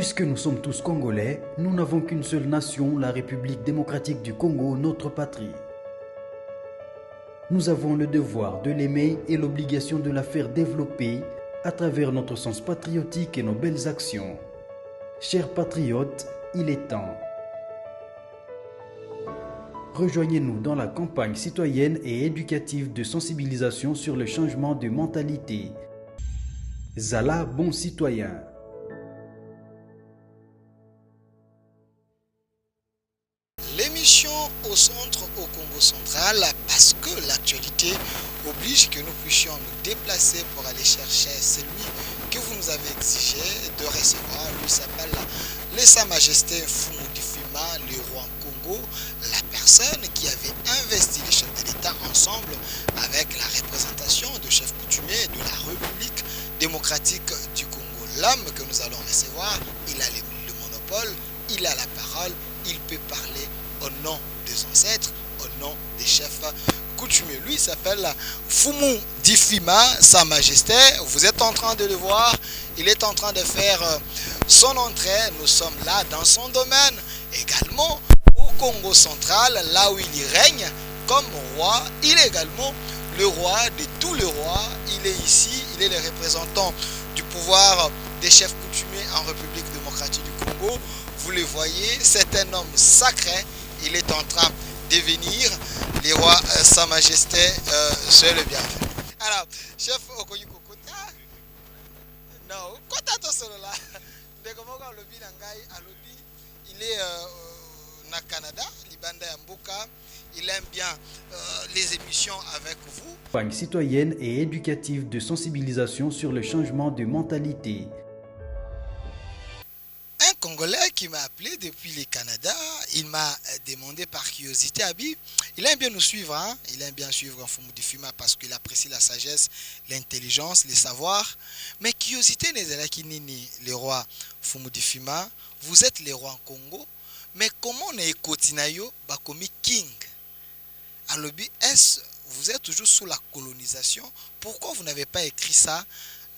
Puisque nous sommes tous Congolais, nous n'avons qu'une seule nation, la République démocratique du Congo, notre patrie. Nous avons le devoir de l'aimer et l'obligation de la faire développer à travers notre sens patriotique et nos belles actions. Chers patriotes, il est temps. Rejoignez-nous dans la campagne citoyenne et éducative de sensibilisation sur le changement de mentalité. Zala bon citoyen. L'émission au centre au Congo central parce que l'actualité oblige que nous puissions nous déplacer pour aller chercher celui que vous nous avez exigé de recevoir. Lui s'appelle Sa Majesté Mfumu Difima, le roi Congo, la personne qui avait investi les chefs de l'État ensemble avec la représentation de chefs coutumiers de la République démocratique du Congo. L'homme que nous allons recevoir, il a le monopole, il a la parole, il peut parler au nom des ancêtres, au nom des chefs coutumiers. Lui s'appelle Mfumu Difima, Sa Majesté. Vous êtes en train de le voir, il est en train de faire son entrée. Nous sommes là dans son domaine, également au Congo central, là où il y règne comme roi. Il est également le roi de tous les rois. Il est ici, il est le représentant du pouvoir des chefs coutumiers en République démocratique du Congo. Vous le voyez, c'est un homme sacré. Il est en train de venir. Le roi, Sa Majesté, je le bienvenu. Alors, chef Okoyi Kokota, non, Kota Tosolola, il est au Canada, Libanda Yamboka. Il aime bien les émissions avec vous. Campagne citoyenne et éducative de sensibilisation sur le changement de mentalité. Un Congolais qui m'a appelé depuis le Canada, il m'a demandé par curiosité, Abi, il aime bien nous suivre, hein? Il aime bien suivre Mfumu Difima parce qu'il apprécie la sagesse, l'intelligence, les savoirs. Mais curiosité n'est qui nini, le roi Mfumu Difima, vous êtes le roi en Congo, mais comment on est Kotinayo, Bakomi King? Alors, est-ce vous êtes toujours sous la colonisation? Pourquoi vous n'avez pas écrit ça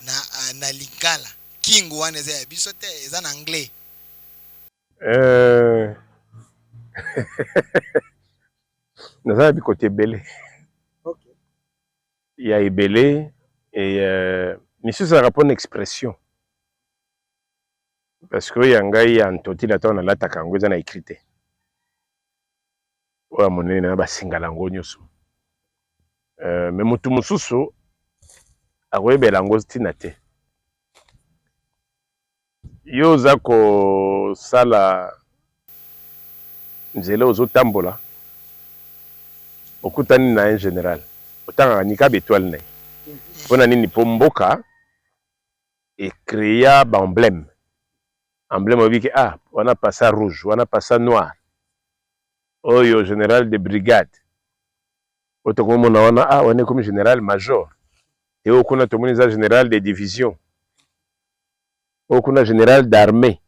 na lingala? King one est en anglais. Nous avons côté belé. Il y a belé et monsieur ça répond expression. Parce que il y a un gars qui a un toti là on a la takango ça na écrité. Wa monene na ba singala ngo nyoso. Mais mutu mususu akwebela ngo stinate. Yo zako sala nzela ozotambola okutani na en général otanga nika bétoile na pona nini pomboka et créa ba emblème obiki wana passa rouge wana passa noir oyo général de brigade otokomona wana wana comme général major et okuna tomoni za général de division okuna général d'armée.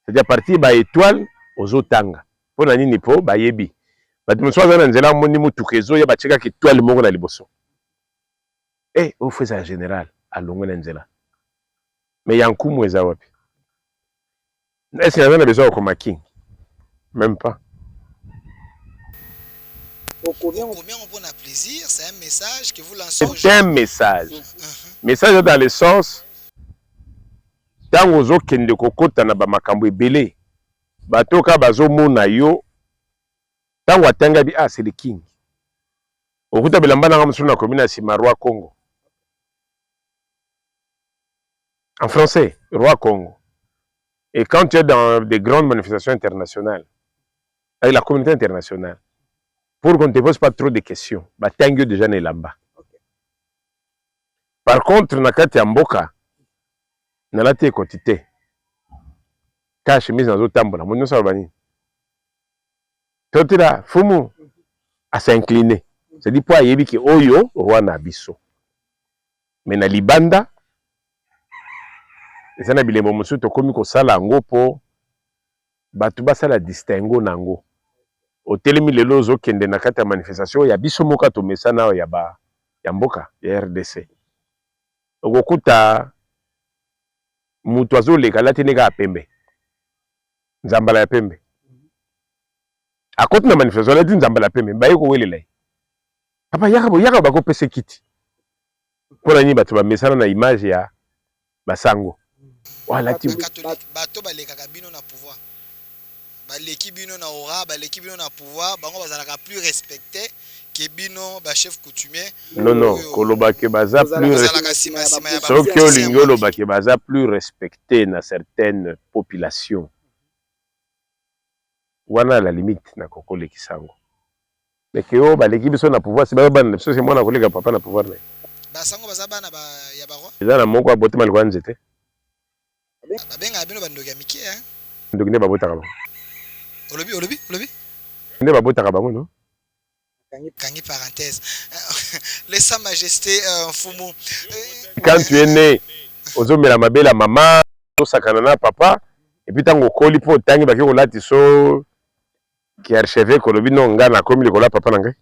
C'est-à-dire partir ba étoile aux otanga. Pona nini po ba yebi. Ba tumso za nzela moni mutukezo ya bacheka ki étoile mongo na liboso. O fait ça général alongo na nzela. Mais yankumu eza wapi? Est-ce qu'il y a besoin comme king? Même pas. Combien on peut a plaisir, c'est un message que vous lancez aux gens. C'est un message. Message dans le sens tango zo kende kokota na ba makambo ebele batoka bazo mona yo tango atanga bi c'est le king okuta belamba na msuna commune sima roi Congo en français roi Congo. Et quand tu es dans des grandes manifestations internationales avec la communauté internationale pour qu'on ne te pose pas trop de questions ba tango déjà ne lamba. Par contre nakati ya mboka na la te quantité ta chemise dans autant tambola mon ça va ni tout là Fumu à s'incliner c'est dit pour yebi ki oyo roi na biso mais na libanda et ça na bilembo musu to komi ko sala ngo po batu ba sala distingo nango otelemi lelo zo kende na kata manifestation ya biso moka to mesana ya ba ya mboka ya RDC okokuta mutu azoleka lati nega pembe nzambala ya pembe akoti na manifestation la dit nzambala ya pembe baye ko welela papa yaka bako pese kiti pona ni bato ba mesana na image ya basango wala ti bato balekaka bino na pouvoir baleki bino na aura baleki bino na pouvoir bango bazalaka plus respecté que bino ba chef coutumier non koloba ke baza plus soki olingi oloba ke baza plus respecté na certaines populations wana à la limite na kokolekisa yango mais ke oyo baleki biso na pouvoir si bayo bana biso se mwana koleka papa na pouvoir na ye basango baza bana ya baroi eza na moko abotema likolo ya nzete babengaka bino bandoki ya mike ndoki nde babotaka bango olobi nde babotaka bango no kangi parenthèse les sa majesté Mfumu quand tu es né ozomela mabela mama osakana na papa et puis tango okoli po tangi baki kolati so ki archevêque kolobi no nga na komi likolo ya papa na ngai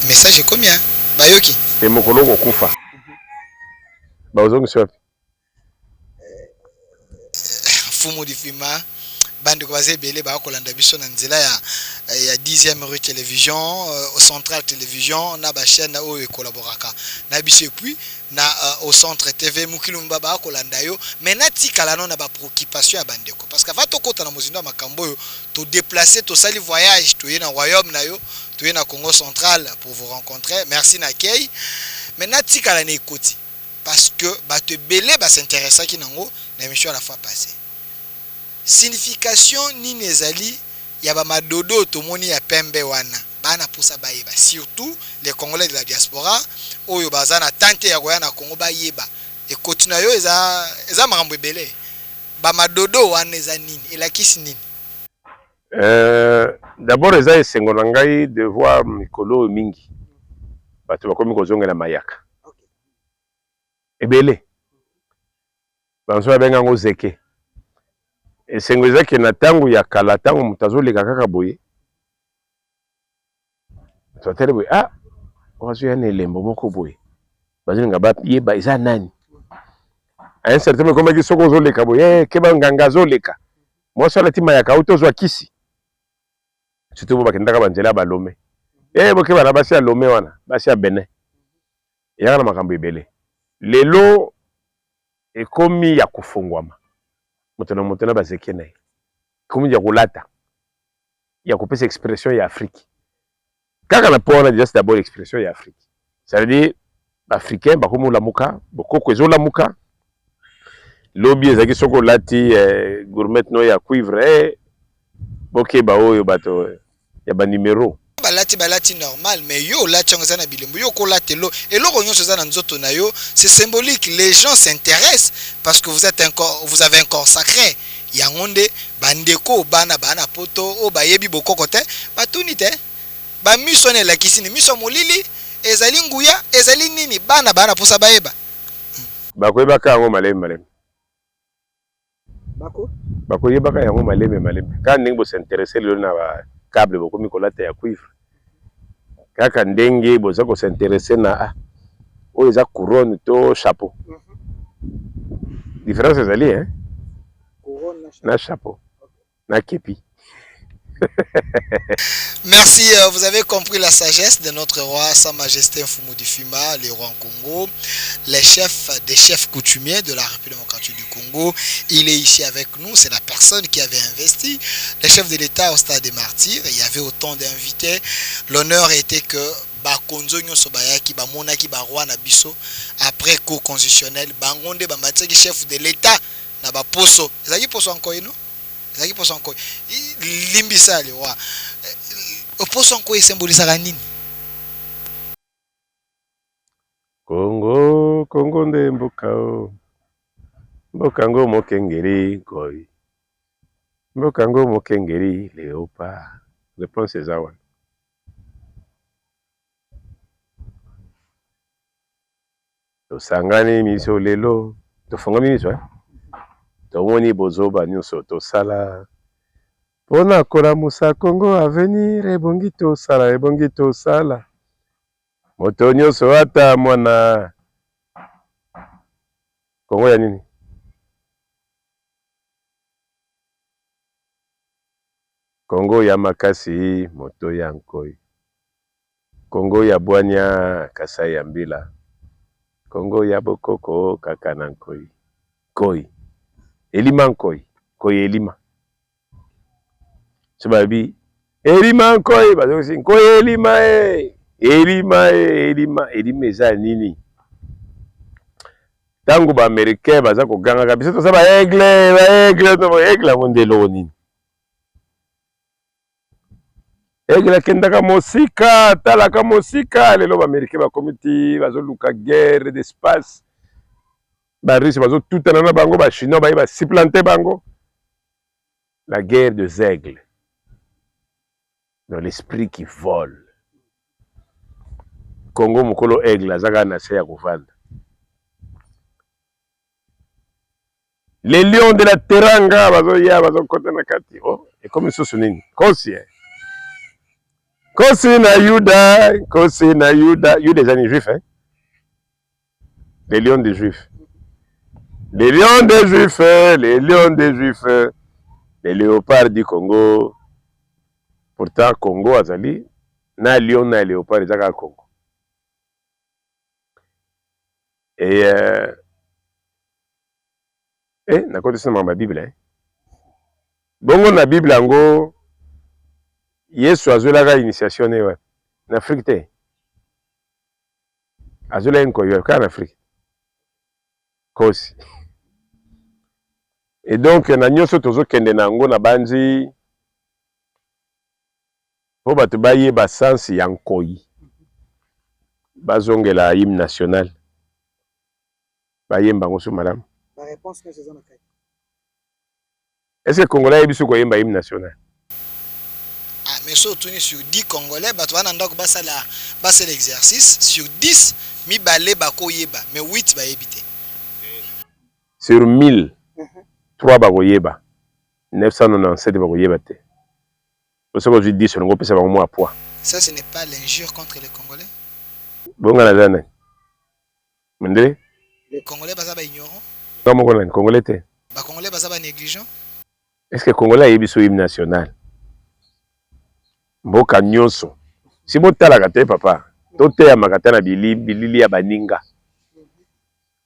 message combien bayoki te mokolo kokufa baozongisi wapi Mfumu difima bande ko baze belé ba kolanda biso na nzela ya 10e rue télévision au central télévision na ba chaîne oyo collaboraka na biso et puis na au centre TV mukilumba ba kolanda yo mais na tikala non na ba préoccupation ya bandeko parce que va to kota na mozindo makambo yo to déplacer to sali voyage to na royaume na yo to na Congo central pour vous rencontrer merci na kei mais na tikala na ekoti parce que ba te belé ba s'intéresser ki nango na émission la fois passée signification ni nezali ya ba madodo tomoni ya pembe wana bana pusa bayeba surtout les Congolais de la diaspora oyo baza na tante ya koya na Congo bayeba et continue yo eza makambo ebele ba madodo wana eza nini elakisi nini d'abord eza esengo na ngai de voir mikolo mingi bato bakomi kozongela mayaka ebele banso babenga ngo zeke esengo ezaki na tango ya kala tango moto azoleka kaka boye totele boye oazoya na elembo moko boye bazolinga bayeba eza nani a un certain moment komaki soko ozoleka boye keba nganga azoleka mwasi alati mayaka auti ozwa kisi surtout bo bakendaka banzela ya balome bokeba na basi ya lome wana basi ya benin eyaka na makambo ebele lelo ekomi ya kofungwama moto na bazeke na ye ekomi ya kolata ya kopesa expression ya Afrique kaka na pona déjà c'est d'abord expression ya Afrique ça veut dire africain bakomi olamuka bokoko ezolamuka lobi ezaki soko olati gourmet no ya cuivre bokeba oyo bato ya ba numéro balati normal mais yo lati ngo na bilembo yo ko lati eloko nyonso za na nzoto na yo c'est symbolique les gens s'intéressent parce que vous avez un corps sacré yangonde bandeko bana poto o bayebi bokoko te batuni te ba miso ne lakisi ni miso molili ezali nguya ezali nini bana pusa bayeba bakoyebaka yango maleme bakoyebaka yango maleme quand ndenge bo s'intéresser lelo na ba câble bokomi kolata ya cuivre kaka ndenge boza ko s'intéresser na oyo eza couronne to chapeau différence ezali couronne na chapeau na kepi. Merci, vous avez compris la sagesse de notre roi, Sa Majesté Mfumu Difima, le roi en Congo, les chefs des chefs coutumiers de la République démocratique du Congo. Il est ici avec nous, c'est la personne qui avait investi les chefs de l'État au stade des martyrs. Il y avait autant d'invités. L'honneur était que Bakonzo Nyoso Bayaki, Bamonaki Barwa Nabiso, après cours constitutionnel, Bangonde Bamateki chef de l'État, Naba Poso. Vous avez Poso encore, non? Zaki poso nko limbisa le wa poso nko esymbolisaka nini? Kongo nde mboka ngo mokengeri koi mboka ngo mokengeri leopa réponse eza wana tosangani miso lelo tofungami miso tomoni bozoba nyonso tosala mpona kolamusa Congo avenir ebongi tosala moto nyonso ata mwana Congo ya nini Congo ya makasi moto ya nkoi. Congo ya bwanya Kasai ya mbila. Congo ya bokoko kaka na nkoi. Koi. Elima nkoi. Koi elima. Sababi elima nkoi bazosi nkoi elima elima eza nini? Tangu ba Americain baza koganga kabisa to saba aigle mondelo nini? Aigle kendaka mosika, talaka mosika, lelo ba Americain ba komiti bazoluka guerre d'espace. Ba Russes bazo tutana na bango, ba Chinois ba supplanter bango. La guerre des aigles. Dans l'esprit qui vole. Congo mukolo aigle azaka na se ya kovanda. Les lions de la Teranga, bazo kota na kati. Oh, et comme ils sont nini? Kosi na Yuda, Yuda des amis juifs, hein? Les lions des juifs. Les lions des juifs, les lions des juifs, les léopards du Congo. Pourtant, Congo azali, na lion na léopard ezaka Congo. Et na kote sina ma Bible, hein? Bongo na Bible ango Yesu azolaka initiation ne wa na Afrique te. Azola nko yo ka na Afrique. Kosi. Et donc na nyoso tozo kende na ngo na banzi po batu baye ba sens ya nkoi. Bazongela hymne national. Bayemba ngo su madame. La réponse que c'est dans le cas. Est-ce que Congolais biso ko yemba hymne national? Ah, mais surtout sur 10 Congolais, bah tu vas n'andok basa l'exercice sur 10 mi balé bako yeba, mais 8 ba yebité. Sur 1000, 3 bako yeba, 997 bako yeba te. Pour ça que je dis sur le ça va au moins à poids. Ça ce n'est pas l'injure contre les Congolais? Bon la zane. Mende? Les Congolais basa ba ignorant? Non mon Congolais, Congolais te. Ba Congolais basa ba négligent? Est-ce que Congolais yebi so hymne national? Mboka nyonso. Si botala kate papa, tote ya makata na bilili ya baninga.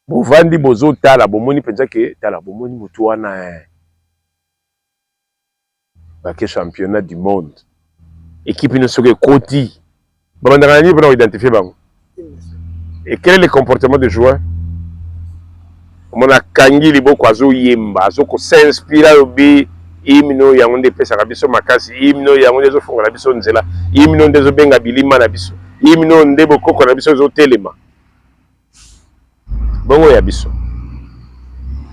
Bovandi bozo tala bomoni penza ke tala bomoni mutu wana bake championnat du monde. Équipe ne soke koti. Babandaka ni pour identifier bango. Et quel est le comportement des joueurs? Mona kangi liboko azo yemba, azo ko s'inspira obi hymne yango nde pesa biso makasi, hymne yango nde zo fongola biso nzela, hymne nde zo benga bilima na biso, hymne nde bokoko na biso zo telema. Bongo ya biso.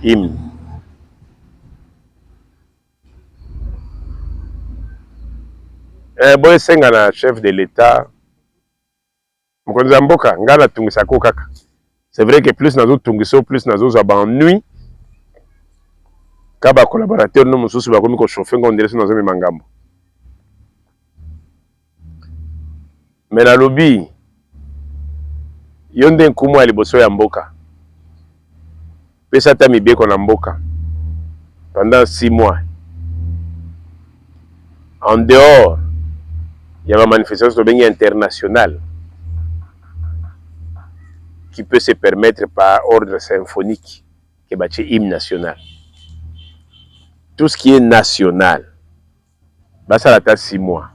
Hymne. Boye senga na chef de l'État. Mokonzi mboka ngala tungisa ko kaka. C'est vrai que plus nazo tungiso, plus nazo za ba nuit. Kaba collaborateur no mususu ba komi ko chauffer ngo ndele nazo me mangambo. Mais na lobby yonde nkumu ali boso ya mboka. Pesa ta mibeko na mboka pendant 6 mois. En dehors, il y a une manifestation internationale qui peut se permettre par ordre symphonique que bâtir hymne national. Tout ce qui est national, bah ça la 6 mois.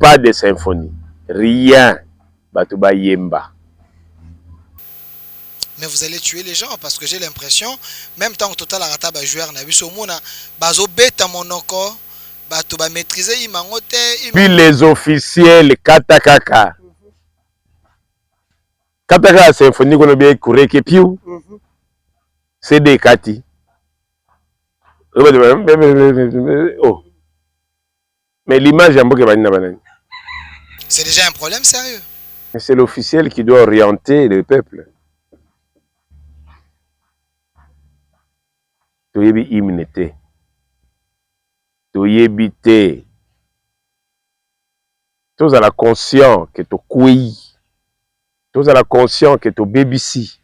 Pas de symphonie, rien. Batuba yemba. Mais vous allez tuer les gens parce que j'ai l'impression, même tant que total arata ba joueur na biso mona bazo beta monoko bato ba maîtriser imangote. Puis les officiels katakaka. Kataka symphonie qu'on a bien couru que piou. C'est des kati. Oh. Mais l'image c'est déjà un problème sérieux. C'est l'officiel qui doit orienter le peuple. Tu y es immunité. Tu y es bité. Tu as la conscience que tu couilles. Tu as la conscience que tu BBC.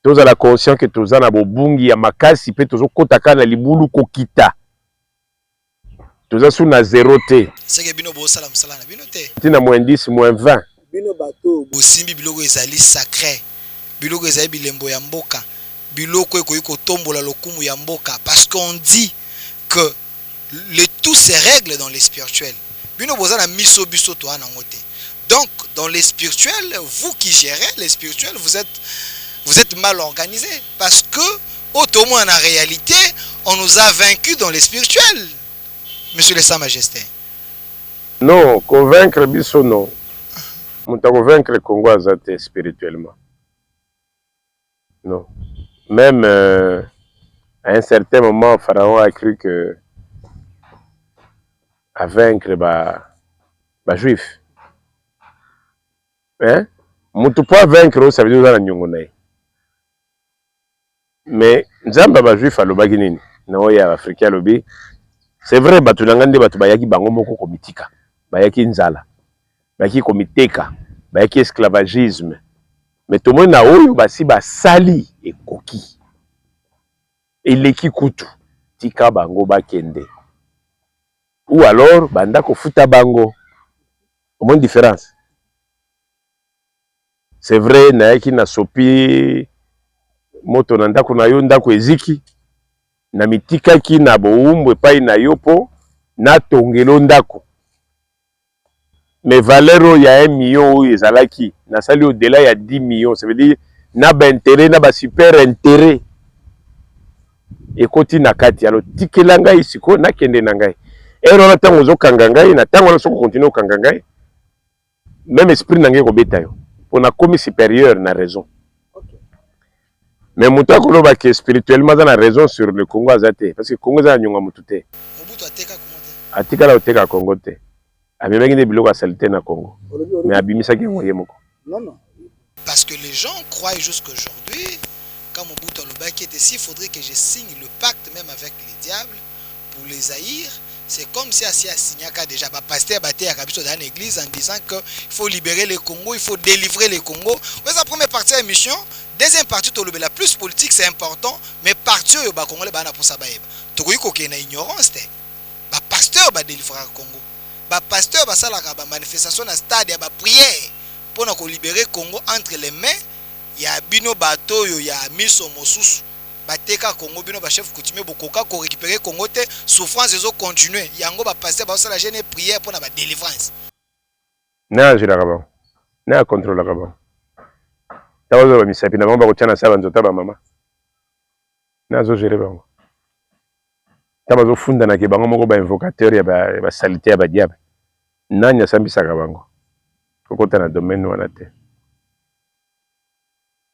Tu as la conscience que tu as na bobungi ya makasi pe tu kotaka na libulu kokita. Tout ça sous na 0 T. C'est que bino bo salam salana bino te. Tina moins 10 moins 20. Bino bato bosimbi biloko ezali sacré. Biloko ezali bilembo ya mboka. Biloko ekoyi kotombola lokumu ya mboka parce qu'on dit que le tout se règle dans les spirituels. Bino boza na miso biso to ana ngote. Donc dans les spirituels, vous qui gérez les spirituels, vous êtes mal organisé parce que autrement en réalité, on nous a vaincus dans les spirituels. Monsieur le Sa Majesté. Non, convaincre biso non. On t'a convaincre le Congo azate spirituellement. Non. Même à un certain moment, Pharaon a cru que à vaincre bah juif. Hein? Mutu pas vaincre, ça veut dire dans la nyongonaï. Mais nzamba ba juif alobaki nini? Na oya africain lobi. C'est vrai batu nangande batu bayaki bango moko komitika. Bayaki nzala. Bayaki komiteka. Bayaki esclavagisme. Mais tout le monde na oyo basi basali ekoki. Eleki kutu tika bango bakende. Ou alors banda ko futa bango. Au moins différence. C'est vrai na yaki na sopi moto na ndako na yo ndako eziki na mitikaki na boumbu epai na yo po na tongelo ndako. Mais valeur ya 1 million oyo ezalaki na sali au-delà ya 10 millions, ça veut dire na ba intérêt na ba super intérêt ekoti na kati alo tikela ngai siko na kende na ngai ero na tango zo kanga ngai na tango na soko continuer kanga ngai même esprit na ngai ko beta yo pour na commis supérieur na raison. Mais muta koloba que spirituellement za na raison sur le Congo azate parce que Congo za nyonga mutute Mobutu ateka Congo te. Atika la oteka Congo te. Amemaki ne biloko salite na Congo. Mais abimisa ki ngoye moko. Non. Parce que les gens croient jusqu'aujourd'hui quand Mobutu alobaki était s'il faudrait que je signe le pacte même avec les diables pour les haïr. C'est comme si Assia Signaka déjà pasteur batté à Kabiso dans l'église en disant qu'il faut libérer le Congo, il faut délivrer le Congo. Mais la première partie de la mission, deuxième partie de la plus politique c'est important, mais partie au Congo les bana pour ça baïba. Tu vois qu'il y a une ignorance, bah pasteur va délivrer le Congo, bah pasteur va ça la manifestation à stade, bah prière pour nous libérer le Congo entre les mains. Il y a bino bateau, il y a miso mosusu. Bateka Congo bino ba chef coutumier bokoka ko récupérer Congo te souffrance ezo continuer yango ba passer ba sala jeune prière pour na ba délivrance na jira kaba na contrôle kaba tawazo ba misapi na mamba ko tiana saba nzota ba mama na zo gérer bango tabazo funda na ke bango moko ba invocateur ya ba salité ya ba diable nanya sambisa ka bango kokota na domaine wana te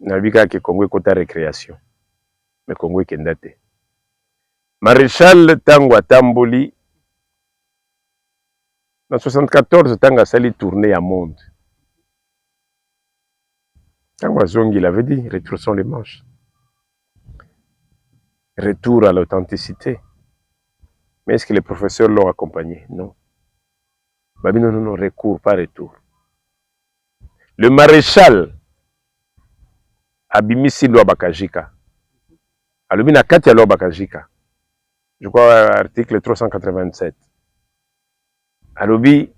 na bika ke Congo ekota récréation. Mais Congo Kendate. Maréchal Tango Atamboli, en 74, Tango a sali tourner à monde. Tango Azongi, il avait dit, retroussons les manches. Retour à l'authenticité. Mais est-ce que les professeurs l'ont accompagné? Non. Babi, non, recours, pas retour. Le maréchal Abimisi Loa Bakajika. Alobi na kati ya Loa Bakajika. Je crois article 387. Alobi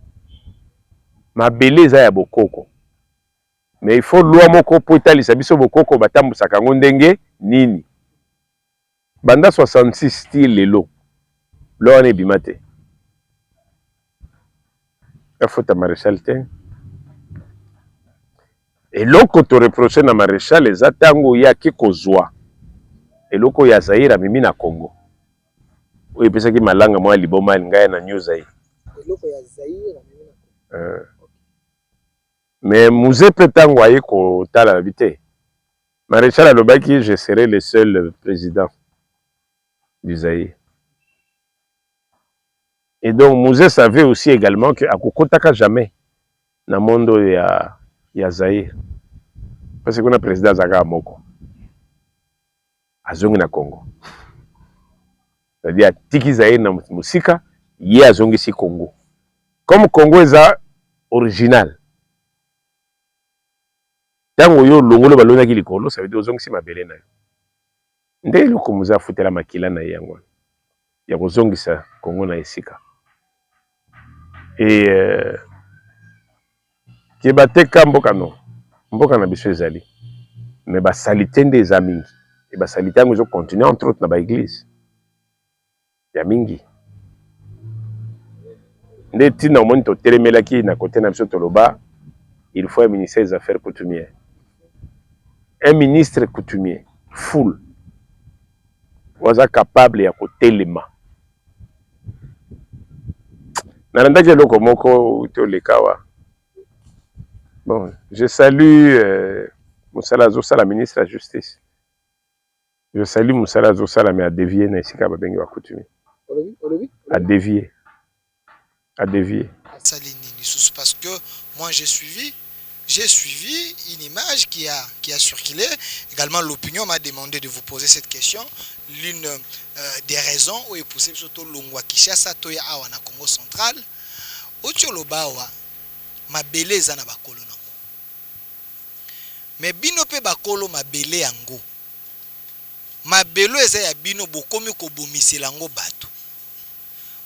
mabele eza ya bokoko. Mais il faut loi moko po etalisa biso bokoko batambusaka yango ndenge nini. Banda 66 style lelo. Loi ne ebima te. Afota maréchal te. Eloko to reprocher na maréchal eza tango ya kikozwa. Eloko ya Zaire mimi na Congo. Oyo pesa ki malanga mwa liboma ngai na news ai. Eloko ya Zaire mimi na Congo. Mais musée petango aye ko tala la vite. Maréchal alobaki je serai le seul président du Zaire. Et donc musée savait aussi également que akokotaka jamais na mondo ya Zaire. Parce qu'on a président Zaga moko. Azongi na Congo. C'est-à-dire tiki Zaire na musika, ye azongi si Congo. Comme Congo est original. Tango yo longolo balona ki likolo, ça veut dire ozongi si mabele na yo. Nde loko muza futela makila na yango. Ya kozongi sa Congo na esika. Et qui bateka mboka non. Mboka na biso ezali. Mais ba salité des amis. Et ba salité ngo continuer entre autres na ba église. Ya mingi. Nde tina omoni to telemelaki na côté na biso toloba, il faut un ministère des affaires coutumières. Un ministre coutumier full waza capable ya kotelema. Narandaki eloko moko to lekawa. Bon, je salue Moussala Zosala, ministre de la Justice. Je salue Moussala Zosala, mais à dévier na esika babengi wa coutumier. À dévier. À dévier. Parce que moi j'ai suivi une image qui a circulé. Également, l'opinion m'a demandé de vous poser cette question. L'une des raisons où est poussé surtout Longwa Kishasa Toya Awa na Congo central. Ocholobawa ma belé zana bakolo nango. Mais bino pe bakolo ma belé yango. Ma belo eza ya bino bokomi ko bomisela yango bato.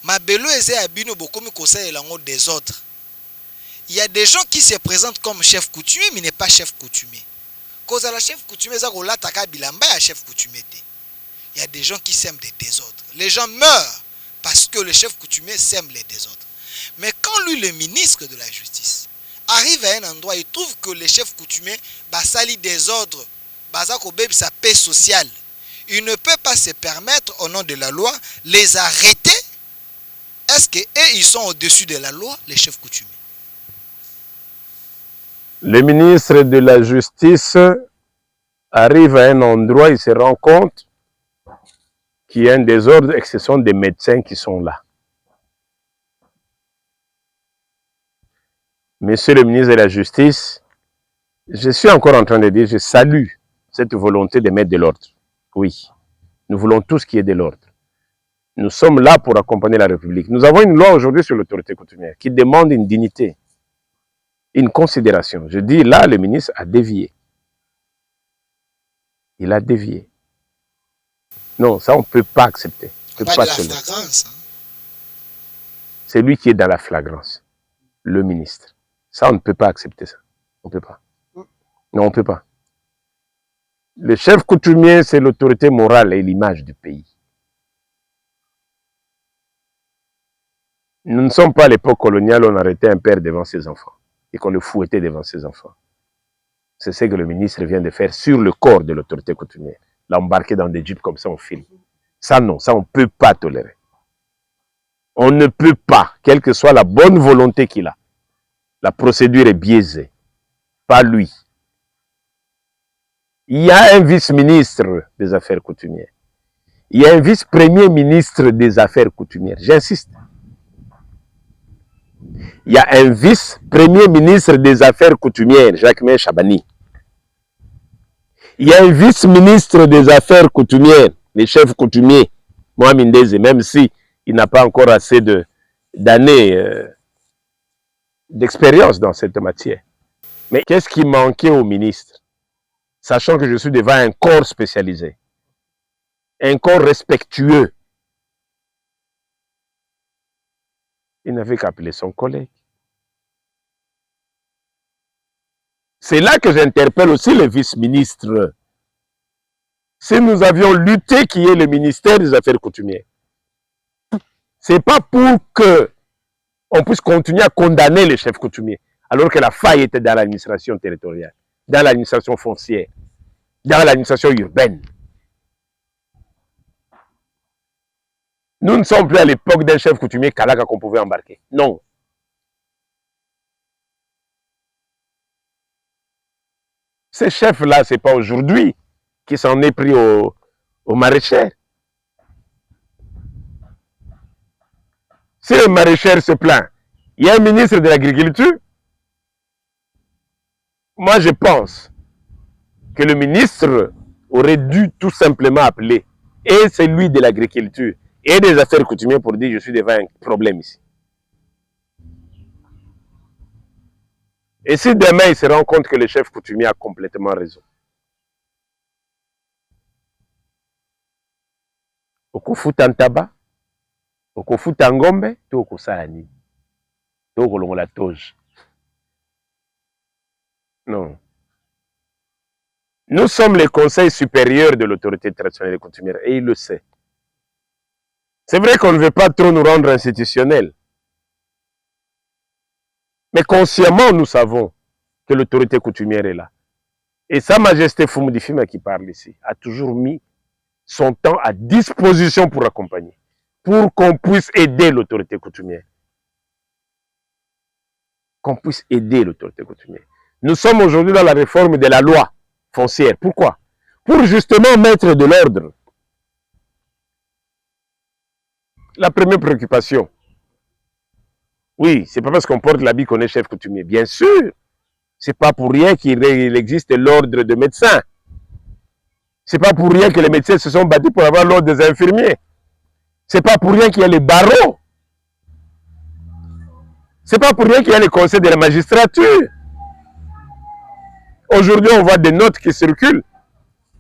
Ma belo eza ya bino bokomi ko salela yango des autres. Il y a des gens qui se présentent comme chef coutumier, mais n'est pas chef coutumier. Cause à la chef coutumier, chef coutumier. Il y a des gens qui sèment des désordres. Les gens meurent parce que le chef coutumier sème les désordres. Mais quand lui, le ministre de la Justice, arrive à un endroit, il trouve que le chef coutumier sali désordre, sa paix sociale. Il ne peut pas se permettre, au nom de la loi, les arrêter. Est-ce qu'ils sont au-dessus de la loi, les chefs coutumiers? Le ministre de la Justice arrive à un endroit, il se rend compte qu'il y a un désordre et que ce sont des médecins qui sont là. Monsieur le ministre de la Justice, je suis encore en train de dire, je salue cette volonté de mettre de l'ordre. Oui, nous voulons tous qu'il y ait de l'ordre. Nous sommes là pour accompagner la République. Nous avons une loi aujourd'hui sur l'autorité coutumière qui demande une dignité, une considération. Je dis là, le ministre a dévié. Il a dévié. Non, ça on ne peut pas accepter. On peut pas flagrance. C'est lui qui est dans la flagrance. Le ministre. Ça, on ne peut pas accepter ça. On ne peut pas. Non, on ne peut pas. Le chef coutumier, c'est l'autorité morale et l'image du pays. Nous ne sommes pas à l'époque coloniale où on arrêtait un père devant ses enfants et qu'on le fouettait devant ses enfants. C'est ce que le ministre vient de faire sur le corps de l'autorité coutumière. L'embarquer dans des jeeps comme ça, on filme. Ça, non, ça, on ne peut pas tolérer. On ne peut pas, quelle que soit la bonne volonté qu'il a. La procédure est biaisée. Pas lui. Il y a un vice-ministre des Affaires coutumières. Il y a un vice-premier ministre des Affaires coutumières. J'insiste. Il y a un vice-premier ministre des Affaires coutumières, Jacques-Mé Chabani. Il y a un vice-ministre des Affaires coutumières, les chefs coutumiers, Mohamed Ndeze, même si il n'a pas encore assez d'années d'expérience dans cette matière. Mais qu'est-ce qui manquait au ministre? Sachant que je suis devant un corps spécialisé, un corps respectueux. Il n'avait qu'à appeler son collègue. C'est là que j'interpelle aussi le vice-ministre. Si nous avions lutté qu'il y ait le ministère des Affaires coutumières, ce n'est pas pour qu'on puisse continuer à condamner les chefs coutumiers, alors que la faille était dans l'administration territoriale, dans l'administration foncière, dans l'administration urbaine. Nous ne sommes plus à l'époque d'un chef coutumier Kalaka qu'on pouvait embarquer. Non. Ces chefs-là, ce n'est pas aujourd'hui qui s'en est pris aux maraîchers. Si le maraîcher se plaint, il y a un ministre de l'Agriculture. Moi, je pense que le ministre aurait dû tout simplement appeler et celui de l'Agriculture et des Affaires coutumières pour dire je suis devant un problème ici. Et si demain il se rend compte que le chef coutumier a complètement raison, okufuta ntaba, okufuta ngombe, to okusala nini? la toge. Non. Nous sommes les conseils supérieurs de l'autorité traditionnelle et coutumière et il le sait. C'est vrai qu'on ne veut pas trop nous rendre institutionnels. Mais consciemment, nous savons que l'autorité coutumière est là. Et Sa Majesté Fumu Difima qui parle ici a toujours mis son temps à disposition pour accompagner, pour qu'on puisse aider l'autorité coutumière. Qu'on puisse aider l'autorité coutumière. Nous sommes aujourd'hui dans la réforme de la loi foncière. Pourquoi? Pour justement mettre de l'ordre. La première préoccupation, oui, c'est pas parce qu'on porte l'habit qu'on est chef coutumier. Bien sûr, c'est pas pour rien qu'il existe l'ordre de médecins. C'est pas pour rien que les médecins se sont battus pour avoir l'ordre des infirmiers. C'est pas pour rien qu'il y a les barreaux. C'est pas pour rien qu'il y a les conseils de la magistrature. Aujourd'hui, on voit des notes qui circulent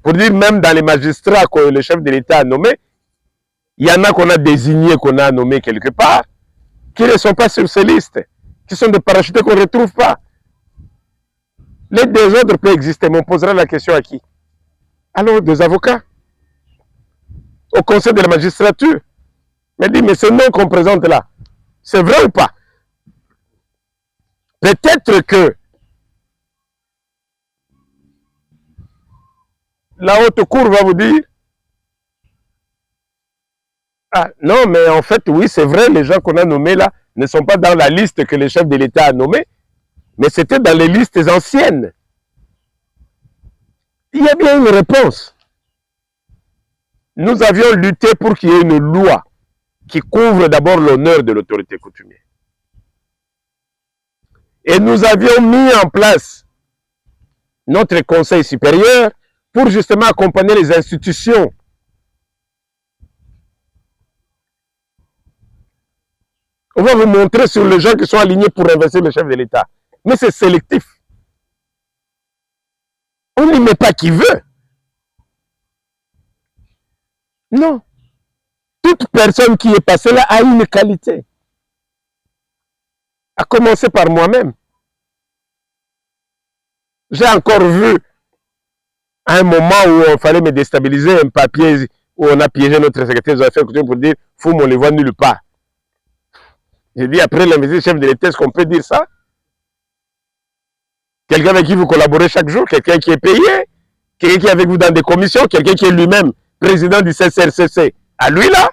pour dire même dans les magistrats que le chef de l'État a nommé, il y en a qu'on a désignés, qu'on a nommés quelque part, qui ne sont pas sur ces listes, qui sont des parachutés qu'on ne retrouve pas. Les deux autres peuvent exister, mais on posera la question à qui? Alors, des avocats, au conseil de la magistrature. Mais dit, mais ce nom qu'on présente là, c'est vrai ou pas? Peut-être que la haute cour va vous dire, ah non, mais en fait, oui, c'est vrai, les gens qu'on a nommés là ne sont pas dans la liste que le chef de l'État a nommée, mais c'était dans les listes anciennes. Il y a bien une réponse. Nous avions lutté pour qu'il y ait une loi qui couvre d'abord l'honneur de l'autorité coutumière. Et nous avions mis en place notre conseil supérieur pour justement accompagner les institutions. On va vous montrer sur les gens qui sont alignés pour investir le chef de l'État. Mais c'est sélectif. On n'y met pas qui veut. Non. Toute personne qui est passée là a une qualité. À commencer par moi-même. J'ai encore vu à un moment où il fallait me déstabiliser un papier où on a piégé notre secrétaire des affaires coutumières pour dire « Faut on les voit nulle part ». J'ai dit après l'investiture chef de l'État, est-ce qu'on peut dire ça? Quelqu'un avec qui vous collaborez chaque jour, quelqu'un qui est payé, quelqu'un qui est avec vous dans des commissions, quelqu'un qui est lui-même président du CCRCC. À lui là,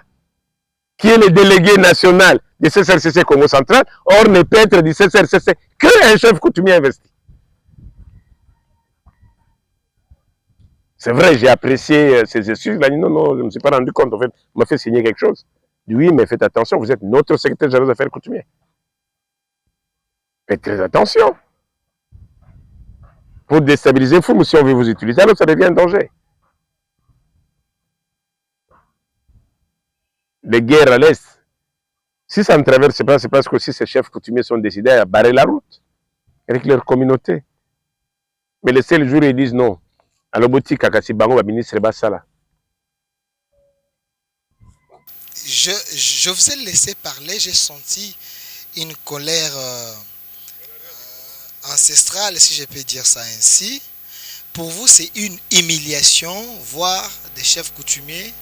qui est le délégué national du CCRCC Congo Central, or ne peut être du CCRCC qu'un chef coutumier investi. C'est vrai, j'ai apprécié ces excuses. Il a dit non, non, je ne me suis pas rendu compte. En fait, on m'a fait signer quelque chose. Oui, mais faites attention, vous êtes notre secrétaire général des affaires coutumières. Faites très attention. Pour déstabiliser Fumu, si on veut vous utiliser, alors ça devient un danger. Les guerres à l'Est, si ça ne traverse pas, c'est parce que si ces chefs coutumiers sont décidés à barrer la route avec leur communauté. Mais le seul jour, ils disent non. Alors, boutique, Kakasi Bango, le ministre Bassala. Je vous ai laissé parler, j'ai senti une colère ancestrale, si je peux dire ça ainsi. Pour vous, c'est une humiliation, voir des chefs coutumiers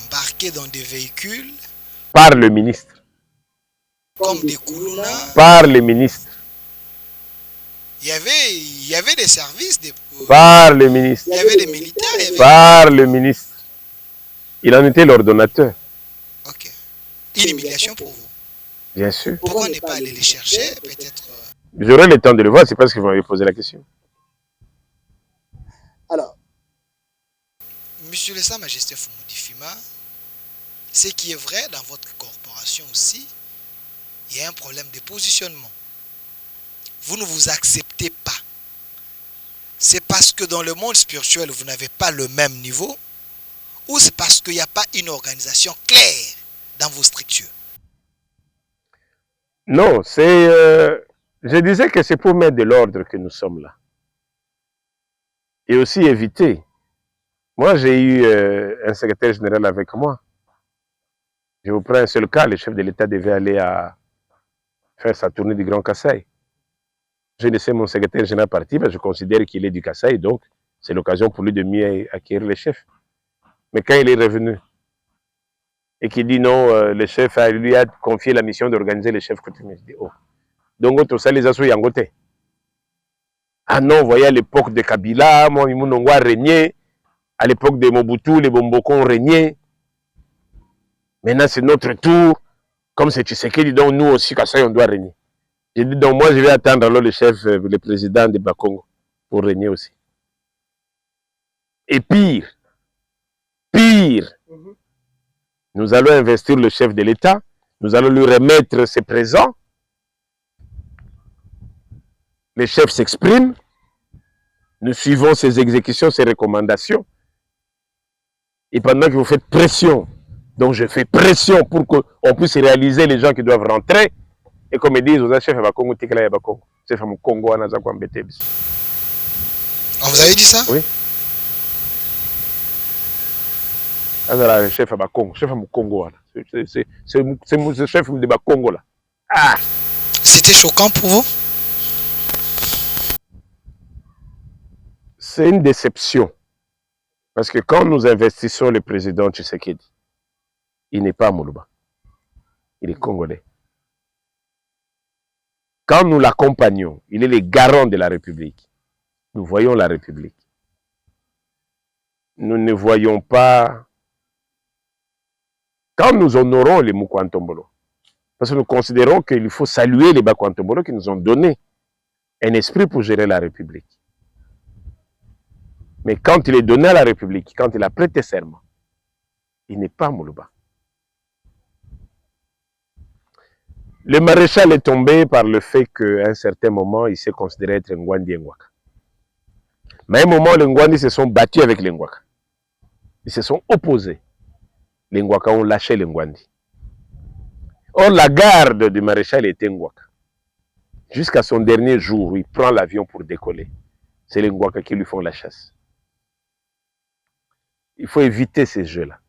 embarqués dans des véhicules. Par le ministre. Comme des koulounas. Par le ministre. Il y avait des services. Par le ministre. Il y avait des militaires. Par le ministre. Il en était l'ordonnateur. Ok. Une humiliation pour vous. Bien sûr. Pourquoi ne pas aller les chercher, peut-être J'aurai le temps de le voir, c'est parce que vous m'avez posé la question. Alors, Monsieur le Sa Majesté Fumu Difima, ce qui est vrai dans votre corporation aussi, il y a un problème de positionnement. Vous ne vous acceptez pas. C'est parce que dans le monde spirituel, vous n'avez pas le même niveau, ou c'est parce qu'il n'y a pas une organisation claire dans vos structures? Non, c'est... je disais que c'est pour mettre de l'ordre que nous sommes là. Et aussi éviter. Moi, j'ai eu un secrétaire général avec moi. Je vous prends un seul cas, le chef de l'État devait aller faire sa tournée du Grand Kassai. Je laissé mon secrétaire général partir, parce que je considère qu'il est du Kassai, donc c'est l'occasion pour lui de mieux acquérir les chefs. Mais quand il est revenu, et qu'il dit non, le chef lui a confié la mission d'organiser les chefs coutumiers, je dis oh. Donc, tout ça, les assos yangote. Ah non, vous voyez, à l'époque de Kabila, moi, Mimounongo a régné. À l'époque de Mobutu, les Bomboko ont régné. Maintenant, c'est notre tour. Comme c'est Tshisekedi, donc nous aussi, Kassai, on doit régner. J'ai dit, donc moi, je vais attendre alors le chef, le président de Bakongo, pour régner aussi. Et pire, nous allons investir le chef de l'État, nous allons lui remettre ses présents. Le chef s'exprime, nous suivons ses exécutions, ses recommandations. Et pendant que vous faites pression, donc je fais pression pour qu'on puisse réaliser les gens qui doivent rentrer. Et comme ils disent, vous avez chef à Congo, Tikala Bakongo. Chef à Congo, on a quoi embêté. Vous avez dit ça? Oui. Alors, chef à Bakongo, chef à Congo. C'est le chef de Bakongo là. Ah! C'était choquant pour vous? C'est une déception. Parce que quand nous investissons le président Tshisekedi, il n'est pas à Moulouba. Il est congolais. Quand nous l'accompagnons, il est le garant de la République. Nous voyons la République. Nous ne voyons pas... Quand nous honorons les Mukwantombolo, parce que nous considérons qu'il faut saluer les Bakwantombolo qui nous ont donné un esprit pour gérer la République. Mais quand il est donné à la République, quand il a prêté serment, il n'est pas Moulouba. Le maréchal est tombé par le fait qu'à un certain moment, il s'est considéré être Ngwandi et Ngwaka. Mais à un moment, les Ngwandi se sont battus avec les Ngwaka. Ils se sont opposés. Les Ngwaka ont lâché les Ngwandi. Or, la garde du maréchal était Ngwaka. Jusqu'à son dernier jour où il prend l'avion pour décoller, c'est les Ngwaka qui lui font la chasse. Il faut éviter ces jeux-là.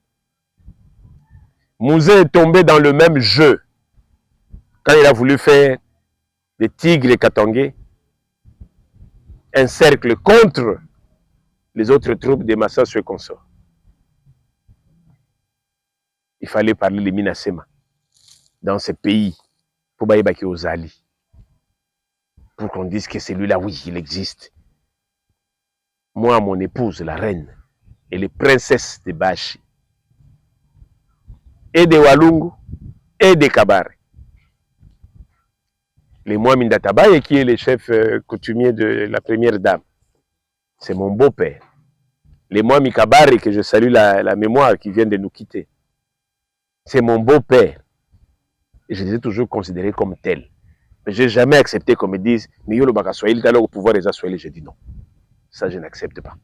Mouzé est tombé dans le même jeu. Quand il a voulu faire des tigres et katangais, un cercle contre les autres troupes des Massas et consorts. Il fallait parler les Minasema dans ce pays pour Baïbaki aux Ali. Pour qu'on dise que celui-là, oui, il existe. Moi, mon épouse, la reine, elle est princesse de Bashi. Et de Walungu, et de Kabare. Les Mohamed Databaye, qui est le chef coutumier de la première dame, c'est mon beau-père. Les Mohamed Kabare, que je salue la mémoire, qui vient de nous quitter, c'est mon beau-père. Et je les ai toujours considérés comme tels. Mais je n'ai jamais accepté qu'on me dise, mais yo le bakasoïl, t'as le pouvoir des assoïlis. Je dis non. Ça, je n'accepte pas.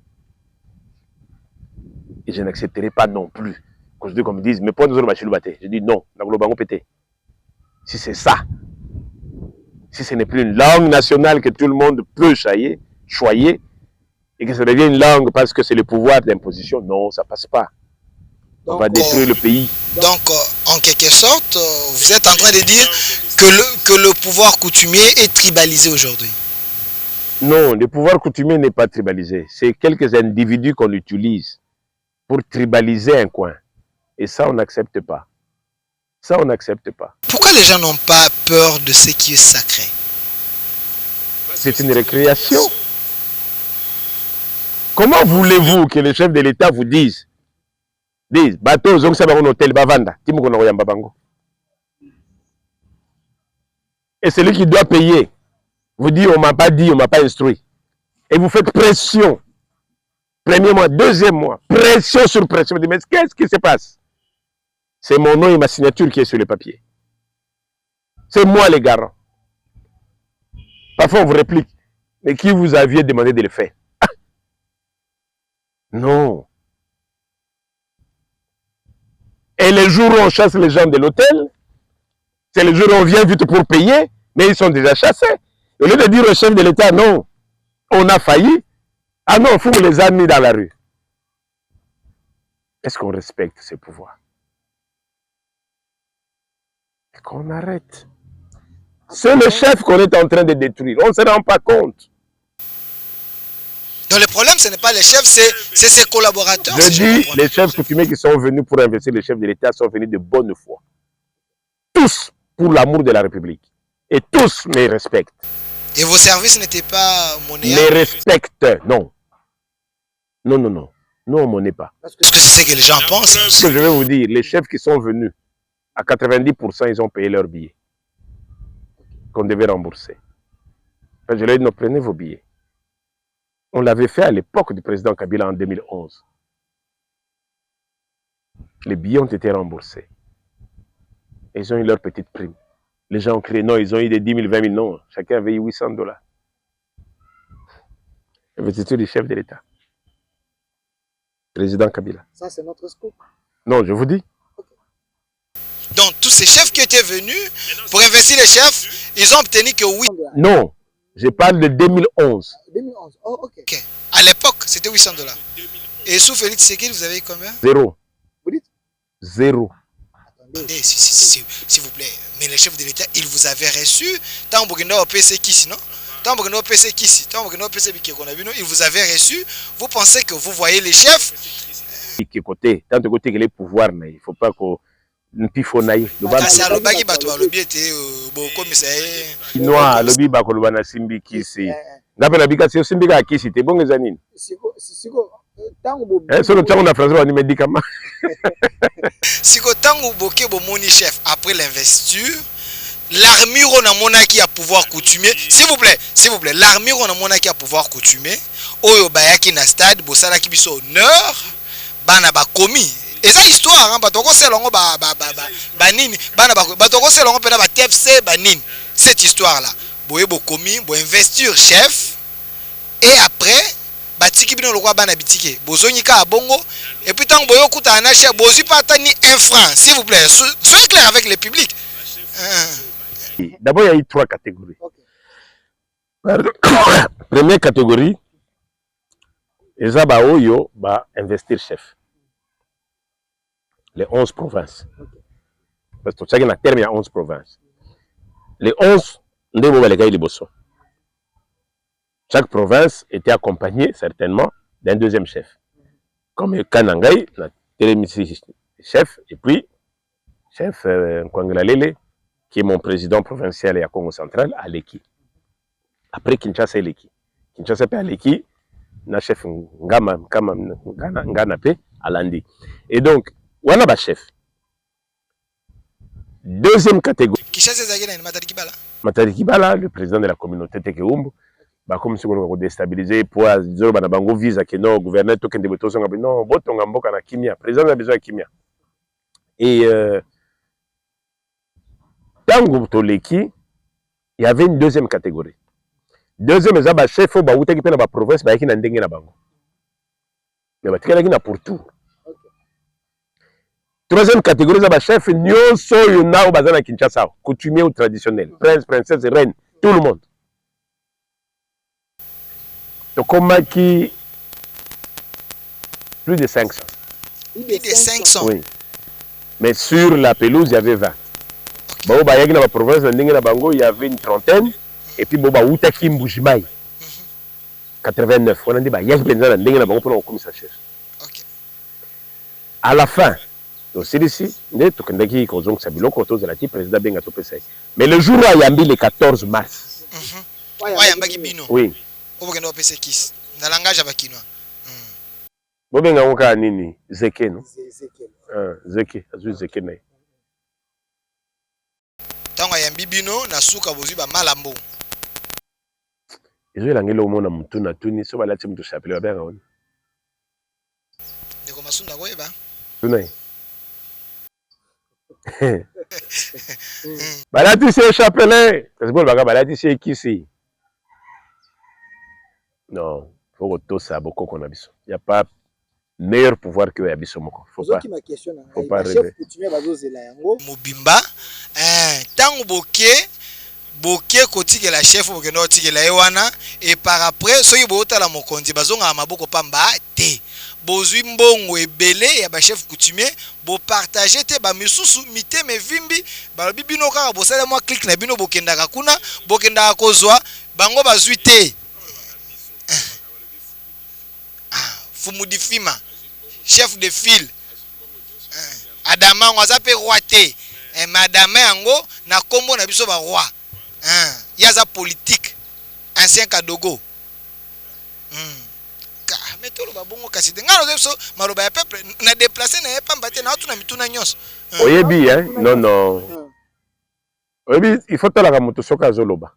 Et je n'accepterai pas non plus qu'on me dise, mais pour nous, je dis non. Si c'est ça, si ce n'est plus une langue nationale que tout le monde peut choyer, et que ça devient une langue parce que c'est le pouvoir d'imposition, non, ça ne passe pas. On va détruire le pays. Donc, en quelque sorte, vous êtes en train de dire que le pouvoir coutumier est tribalisé aujourd'hui. Non, le pouvoir coutumier n'est pas tribalisé. C'est quelques individus qu'on utilise pour tribaliser un coin. Et ça, on n'accepte pas. Ça, on n'accepte pas. Pourquoi les gens n'ont pas peur de ce qui est sacré? C'est une récréation. Comment voulez-vous que les chefs de l'État vous disent bateau, zong sabang hôtel bavanda, timuko na yamba bango. Et celui qui doit payer vous dit on m'a pas dit, on m'a pas instruit. Et vous faites pression. Premier mois, deuxième mois, pression sur pression. Vous dites mais qu'est-ce qui se passe? C'est mon nom et ma signature qui est sur le papier. C'est moi les garants. Parfois on vous réplique, mais qui vous aviez demandé de le faire? Non. Et les jours où on chasse les gens de l'hôtel, c'est le jour où on vient vite pour payer, mais ils sont déjà chassés. Au lieu de dire au chef de l'État, non, on a failli, ah non, il faut que les a mis dans la rue. Est-ce qu'on respecte ces pouvoirs? Et qu'on arrête. C'est le chef qu'on est en train de détruire. On ne se rend pas compte. Donc le problème, ce n'est pas les chefs, c'est ses collaborateurs. Je dis, les chefs coutumiers qui sont venus pour investir les chefs de l'État sont venus de bonne foi. Tous pour l'amour de la République. Et tous me respectent. Et vos services n'étaient pas monnayés? Les respectent, non. Non, non, non. Nous, on ne monnaie pas. Parce que c'est ce que les gens pensent. Ce que je vais vous dire, les chefs qui sont venus, à 90%, ils ont payé leurs billets. Qu'on devait rembourser. Je leur ai dit, non, prenez vos billets. On l'avait fait à l'époque du président Kabila en 2011. Les billets ont été remboursés. Ils ont eu leur petite prime. Les gens ont crié, non, ils ont eu des 10 000, 20 000, non. Chacun avait eu $800. Investiture du chef de l'État. Président Kabila. Ça, c'est notre scoop. Non, je vous dis. Donc, tous ces chefs qui étaient venus pour investir les chefs, ils ont obtenu que oui. Non, je parle de 2011. 2011. Oh, ok. Ok. À l'époque, c'était $800. Et sous Félix Tshisekedi, vous avez eu combien? Zéro. Vous dites? Zéro. Attendez, s'il vous plaît. Mais les chefs de l'État, ils vous avaient reçu. Tant que vous PC Kissi, non? Tant que vous PC Kissi, tant que vous PC Bikekona, ils vous avaient reçu. Vous pensez que vous voyez les chefs? Côté, tant de côté que les pouvoirs, il ne faut pas qu'on pifonaille. Kasi alobaki bato alobi ete bokomisa ye Chinois alobi bakoloba na simbi kisi. Ngape na bika sio simbi ka kisi te bonge za nini? Siko tango bo. Solo tango na français ni médicament. Siko tango boke bomoni chef après l'investiture, l'armure on a monaki à pouvoir coutumier. S'il vous plaît, l'armure on a monaki à pouvoir coutumier. Oyo bayaki na stade bosalaki biso honneur bana bakomi. Et ça histoire hein batoko selongo banini bana batoko selongo pena ba TFC banini. Cette histoire là boye bokomi bo investir chef et après batiki bino lokwa bana bitike bozonyika abongo et puis tant boyo kuta na chef bozi pas tani 1 franc s'il vous plaît soyez clair avec le public. D'abord il y a eu 3 catégories. Okay. Première catégorie eza ba oyo ba investir chef. Les 11 provinces. Parce que chaque terme il y a 11 provinces. Les 11, chaque province était accompagnée certainement d'un deuxième chef. Comme Kanangay, chef, et puis chef Nkwangelalele, qui est mon président provincial et à Congo central, à Leki. Après Kinshasa et Leki. Kinshasa et Leki, na chef Nganape à Landi. Et donc, on a chef. Deuxième catégorie. Matari Kibala, le président de la communauté Tekeumbu, comme si on a déstabilisé pour dire que bango visa que non gouverneur token de botoso non botonga mboka na kimia président a besoin de kimia. Et tango toleki, il y avait une deuxième catégorie. Deuxième ezaba chef ba utaki pe na ba province ba yaki na ndenge na bango. Mais ba tikala ki na pour tout. Troisième catégorie, c'est le chef, nyonso yona ou bazana Kinshasa, coutumier ou traditionnel, prince, princesse, reine, tout le monde. Donc, comme qui plus de 500. Plus de 500. Oui. Mais sur la pelouse, il y avait 20. Bon, bah, il y a une province, il y avait une trentaine. Et puis, bon, bah, Outaki Mbujimai, 89. On a dit, bah, il y a une pour comme ça, chef. À la fin, donc c'est ici, mais le jour où il y a mis le 14 mars. Oui. Bobenga ngoka nini zeke no zeke azu zeke na tango ya mbibino na suka bozi ba malambo ezo langelo mona mutu na tuni so balati mutu chapele ba benga oni ndeko masunda koyeba tunai balati se chapele parce que baka balati se kisi non faut que tout ça beaucoup qu'on a biso il y a pas meilleur pouvoir que Yabiso Moko. Faut pas rêver. Mobimba, tant boke kotike la chef boke no tike la ewana et par après soki bota la mokonzi bazonga maboko pamba te bozwi mbongo ebele ya ba chef coutumier bo partager te ba misusu mite me vimbi ba bibino kaka bo sala moi click na bino bokendaka kuna bokendaka kozwa bango bazwi te fumu difima chef de file adama ngwaza pe roi te madame yango na kombo na biso ba roi yaza politique ancien Kadogo mais tout le babongo kasi de ngalo so maloba ya peuple na déplacer na pamba te na tuna mituna nyos oyebi hein non oyebi il faut tala ka moto soka zoloba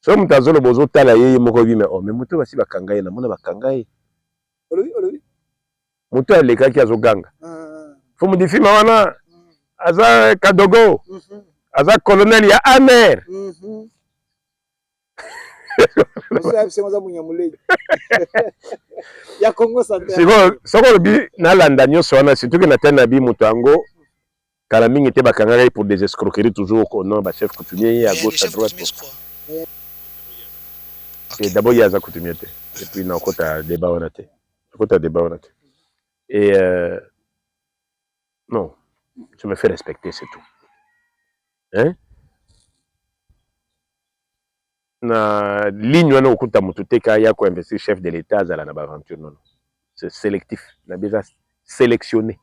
so moto azoloba ozotala yeye moko bi mais oh mais moto basi bakanga ye na mona bakanga ye Olobi moto alekaki azoganga fo mu difima wana aza Kadogo aza colonel ya amer ya Congo Central soko lobi nalanda nyonso wana surtout que na tene na bi moto yango kala mingi te bakangaka pour des escroqueries toujours au nom ba chef coutumier à gauche à droite et d'abord il y a za coutumier te et puis na kota débat wana te kota débat wana te et non je me fais respecter c'est tout hein na ligne wana okuta mutu te ka ya ko investir chef de l'état azala na ba aventure non c'est sélectif na déjà sélectionné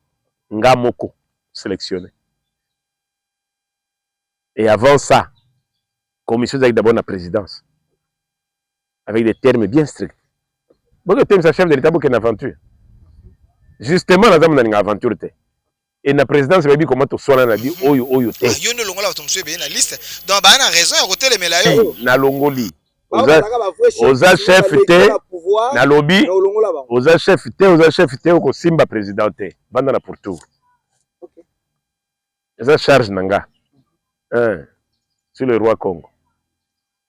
ngamoko sélectionné et avant ça commission d'abord la présidence avec des termes bien stricts bon le terme ça chef de l'état pour une aventure justement la dame na aventure te et la présidence baby comment to sona na bi oyo te yo ne longola to mswe be na liste donc ba na raison ya côté le melayo na longoli oza chef te na lobby oza chef te ko simba président te banda na pour tout OK eza charge nanga sur le roi Congo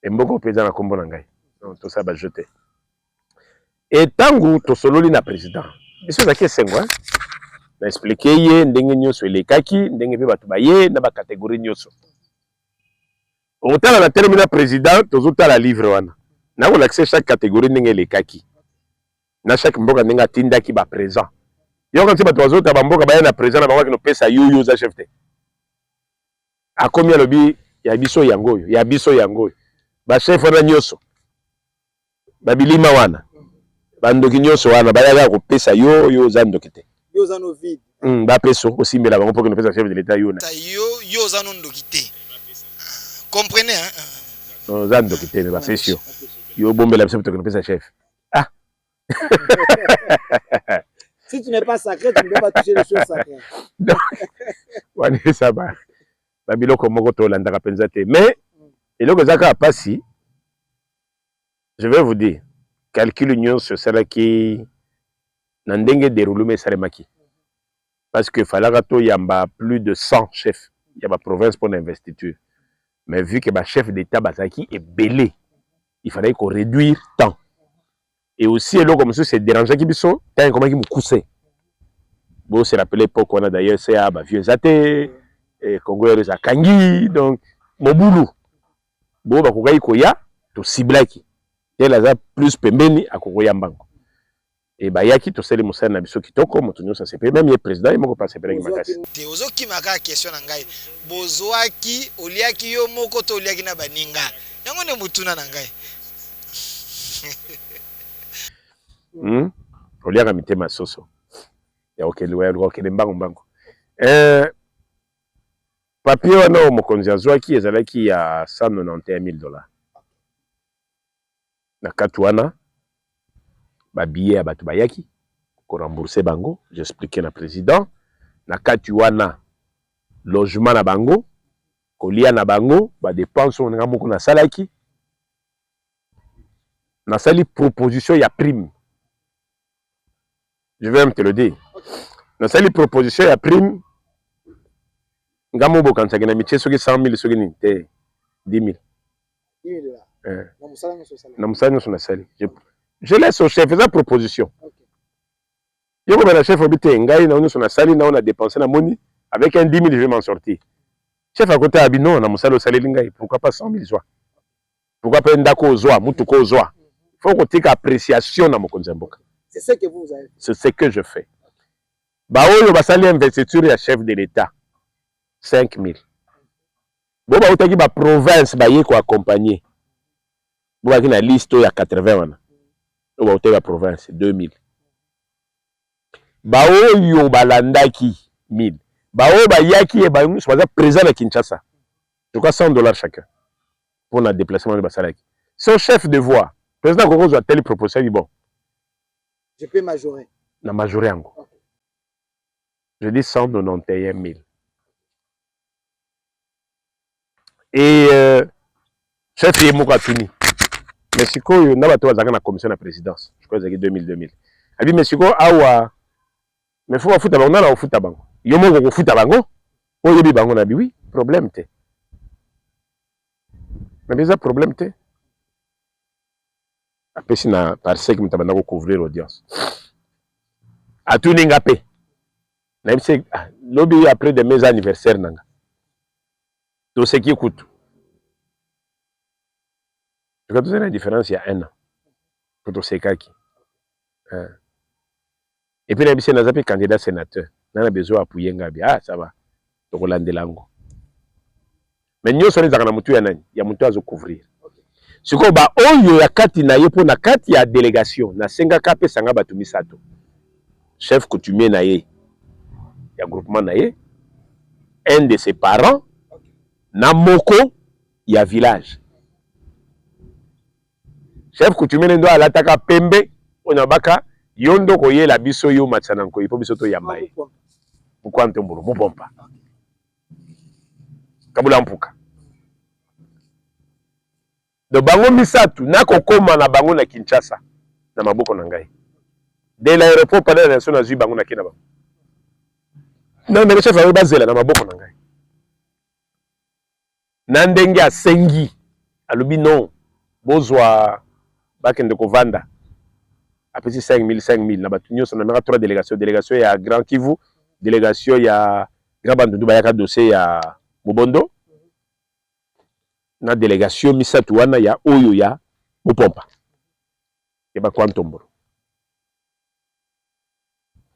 et mboko peza na kombo na ngai donc tout ça ba jeter et tangu to sololi na président biso za kesengo hein na expliquer ye ndenge nyonso elekaki ndenge pe bato baye na ba catégorie nyonso otala na termina président tozotala livre wana na ko l'accès chaque catégorie ndenge elekaki na chaque mboka ndenge atindaki ba présent yo quand bato bazota ba mboka ba na présent na bango kino pesa yo za chef te akomi alobi ya biso yango ba chef wana nyonso ba bilima wana ba ndoki nyonso wana ba ya ko pesa yo za ndoki te yo za no vide ba peso osimbela bango pour que no pesa chef de l'état yo na yo za no ndoki te comprenez hein no za ndoki te ba fesio yo bombela biso pour que no pesa chef si tu n'es pas sacré tu ne peux pas toucher les choses sacrées donc wani ça ba biloko moko to landaka penza te mais eloko zaka pasi je vais vous dire calcul nyonso sala ki na ndenge déroulé salemaki parce que falaka to yamba plus de 100 chefs ya ba province pour l'investiture mais vu que ba chef d'état bazaki est belé il fallait qu'on réduire temps et aussi eloko comme ça c'est déranger ki biso tant comment ki mukuse bon c'est rappelé époque on a d'ailleurs c'est à ba vieux até et Congo ya kangi donc mobulu bo ba kokai koya to ciblaki tel aza plus pembeni akokoya mbango et bayaki to seli musana na biso kitoko moto nyonso sepe même le président moko passer peleki makasi te ozoki maka question na ngai bozwaki oliaki yo moko to oliaki na baninga yango ne mutuna na ngai oliaka mitema soso ya okele mbango papier wana mokonzi azwaki ezalaki ya $191,000 na kati wana babillet ya bato bayaki ko rembourser bango j'expliquais na président na kati wana logement na bango kolia na bango ba dépenses on nga moko na salaki na sali proposition ya prime je vais même te le dire na sali proposition ya prime ngamo bokansaki na mitie soki 100,000 soki ni te 10,000 na musala nyonso na sali je laisse au chef faisant proposition yoko bana chef obite ngai na nyonso na sali na on a dépensé na moni avec un 10,000 je vais m'en sortir chef à côté abi non na musala osaleli ngai pourquoi pas 100,000 zwa pourquoi pas ndako ozwa mutuko ozwa faut ko tika appréciation na mokonzi mboka C'est ce que vous avez fait. C'est ce que je fais. Baoyo basali investiture ya chef de l'État 5 000. Bon ba utaki ba province ba yeko accompagner. Bon ba na liste ya 80 wana. Bon ba utaki ba province 2 000. Baoyo balandaki 1000. Baoyo ba yaki e ba soit présent à Kinshasa. Je crois $100 chacun pour le déplacement de Basalaki. C'est au chef de voix. Président Koko a telle proposition, bon. Je peux majorer. Na majorer encore. Okay. Je dis 191 000. Et chef Yemoko Atuni. Mais si quoi, il y a la commission de la présidence. Je crois que c'est 2000. Abi mais si quoi, awa. Mais faut foutre bango na foutre bango. Yomo ko foutre bango. O yebi bango na bi oui, problème té. Mais déjà problème té. Après si na parce que m'tabana ko couvrir l'audience. Atuni ngapé. Na bise lobby après de mes anniversaires nanga. Tout ce qui coûte. Je crois que c'est la différence il y a 1 an. Pour tout ce qui. Et puis, il y a un candidat sénateur. On a besoin d'appuyer Ngabi. Ah, ça va. Donc, on l'a lango. Mais nous sommes dans il y a un couvrir. Ce qu'on va, il y a 4 il y a délégation. Na senga kape sanga batumi sato. Chef coutumier naye. Il y a groupement naye. Un de ses parents. Na moko, il y a village. Chef coutumier ndo alataka pembe. On a baka. Yondo koye la biso yo matsananko ipo biso to yambaye. Pourquoi ntombolo mo pompa. Kabula mpuka. De bango misatu na kokoma na bango na Kinshasa na maboko na ngai. De l'aéroport pendant la nation na zui bango na kina bango. Na mbele chef awe bazela na maboko na ngai. Na ndenge asengi alobi non bozwa bakende kovanda. Après 5 000, na batunyo ça na 3 délégations. Délégation ya Grand Kivu, délégation ya Grand Bandundu bayaka dossier ya Mobondo. Na délégation misatu wana ya oyo ya Mopompa. Et ba kwantomboro.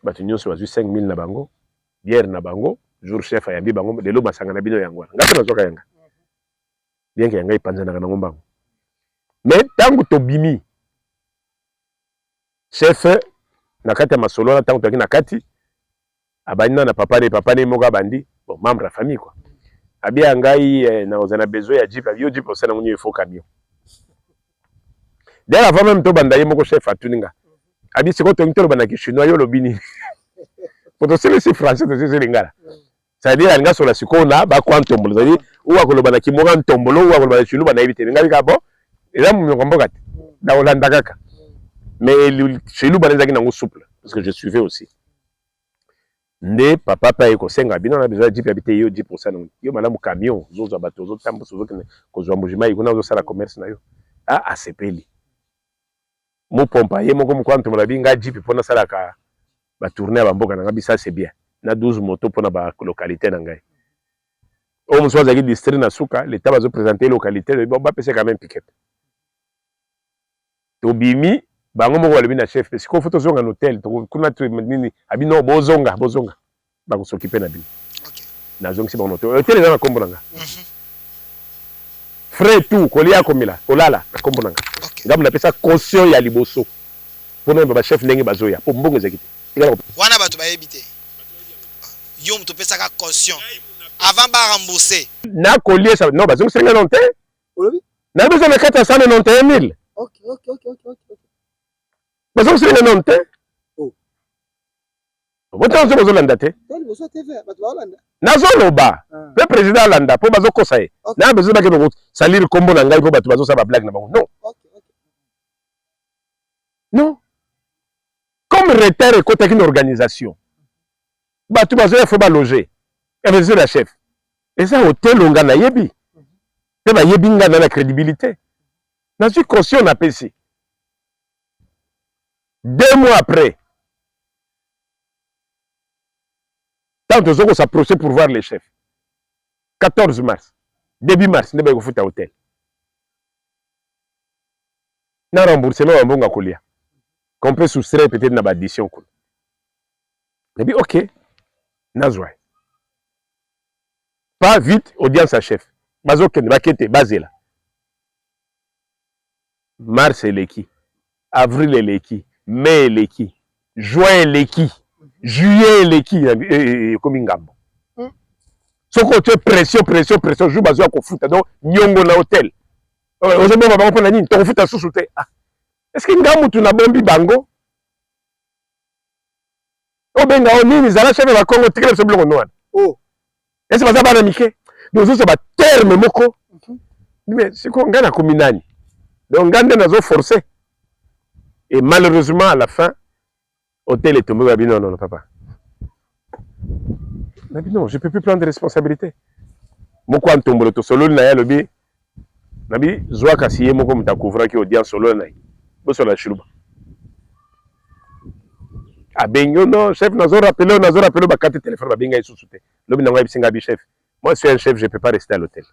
Batunyo so bazu 5 000 na bango, bière na bango, jour chef ayambi bango lelo masanga na bino yango. Ngaka na zoka yanga. Bien que yanga ipanza na ngomba. Mais tangu tobimi chef na kati ya masolo na tango toki na kati abanina na papa ne moka bandi bon membre de famille quoi abi angai na ozana besoin ya jeep avio jeep osana munyo il faut camion dès avant même to banda ye moko chef atuninga abi siko to ngitolo bana ki chinois yo lobini poto sele si français to sele ngala ça veut dire anga sola siko na ba kwantombolo ça veut dire uwa kolobana ki moka ntombolo uwa kolobana chulu bana ibite ngali ka bon eza mu komboka da olanda kaka. Mais chez nous, il y a souple, parce que je suivais aussi. Ne papa paye ko senga bino na besoin jipe habiter yo 10% yo malamu camion zozo bato zo tambo zo ko zo mbujima ikuna zo sala commerce na yo ah asepeli mo pompa ye moko mkwanto molabi nga jipe pona sala ka ba tourner ba mboka na ngabi ça c'est bien na 12 moto pona ba localité na ngai o mso za ki district na suka l'état va zo présenter localité ba pese quand même piquet to bimi bango moko balobi na chef parce que faut tozonga na hôtel to kuna nini abi no bozonga ba ko s'occuper na bi OK na zongi si ba hôtel hôtel eza na kombo nanga frais tout kolia komila kolala na kombo nanga ngamu na pesa caution ya liboso pona ba chef ndenge bazoya po mbongo ezakite wana bato ba yebite yo mto pesa ka caution avant ba rembourser na coller ça non bazongi senga non te Olobi na besoin de 491 000 OK. Parce que c'est non te. Oh. Vous avez besoin de l'andate. Nazoloba. Le président landa pour bazo kosaye. Na besoin de salir combo na ngai pour bato bazo sa ba blague na bango. Non. Non. Comme retard et côté une organisation. Bato bazo faut ba loger. Et monsieur le chef. Et ça hôtel on na yebi. Et ba yebi nga na la crédibilité. Na suis conscient na PC. 2 mois après, tant que nous s'approcher pour voir les chefs. 14 mars, début mars, nous avons fait un hôtel. Nous avons remboursé le bonga kolia. qu'on peut soustraire peut-être dans l'addition. Et puis, ok, nazwa. Pas vite, audience à chef. Bazoken, bakete, basé là. Mars est l'équi. Avril est l'équi. Mai est l'équi. Juin est l'équi. Juillet est l'équi. Comme une gamme. Ce qu'on te pression, joue bazo à foot. Donc, nyongo na hôtel. Aujourd'hui, on va prendre la ligne. Tu foot à sous-souté. Est-ce qu'il y a un gars bombi bango? Oh ben là on est à chef de la Congo tirer ce blanc noir. Oh. Est-ce que ça va n'amiquer? Donc ça va terme moko. Mais c'est quoi on gagne comme nani? Donc on gagne nazo forcé. Et malheureusement à la fin hôtel est tombé non papa. Non, je peux plus prendre de responsabilité. Moko en tombe le solo na ya lobi. Nabi zwa kasiye moko mutakouvra ki audience solo na. Bo sur la chiluba. Ah ben non, chef, nous avons rappelé, bah, quand le téléphone va bien gagner sous-souté. L'homme n'a pas dit chef. Moi, je suis un chef, je ne peux pas rester à l'hôtel.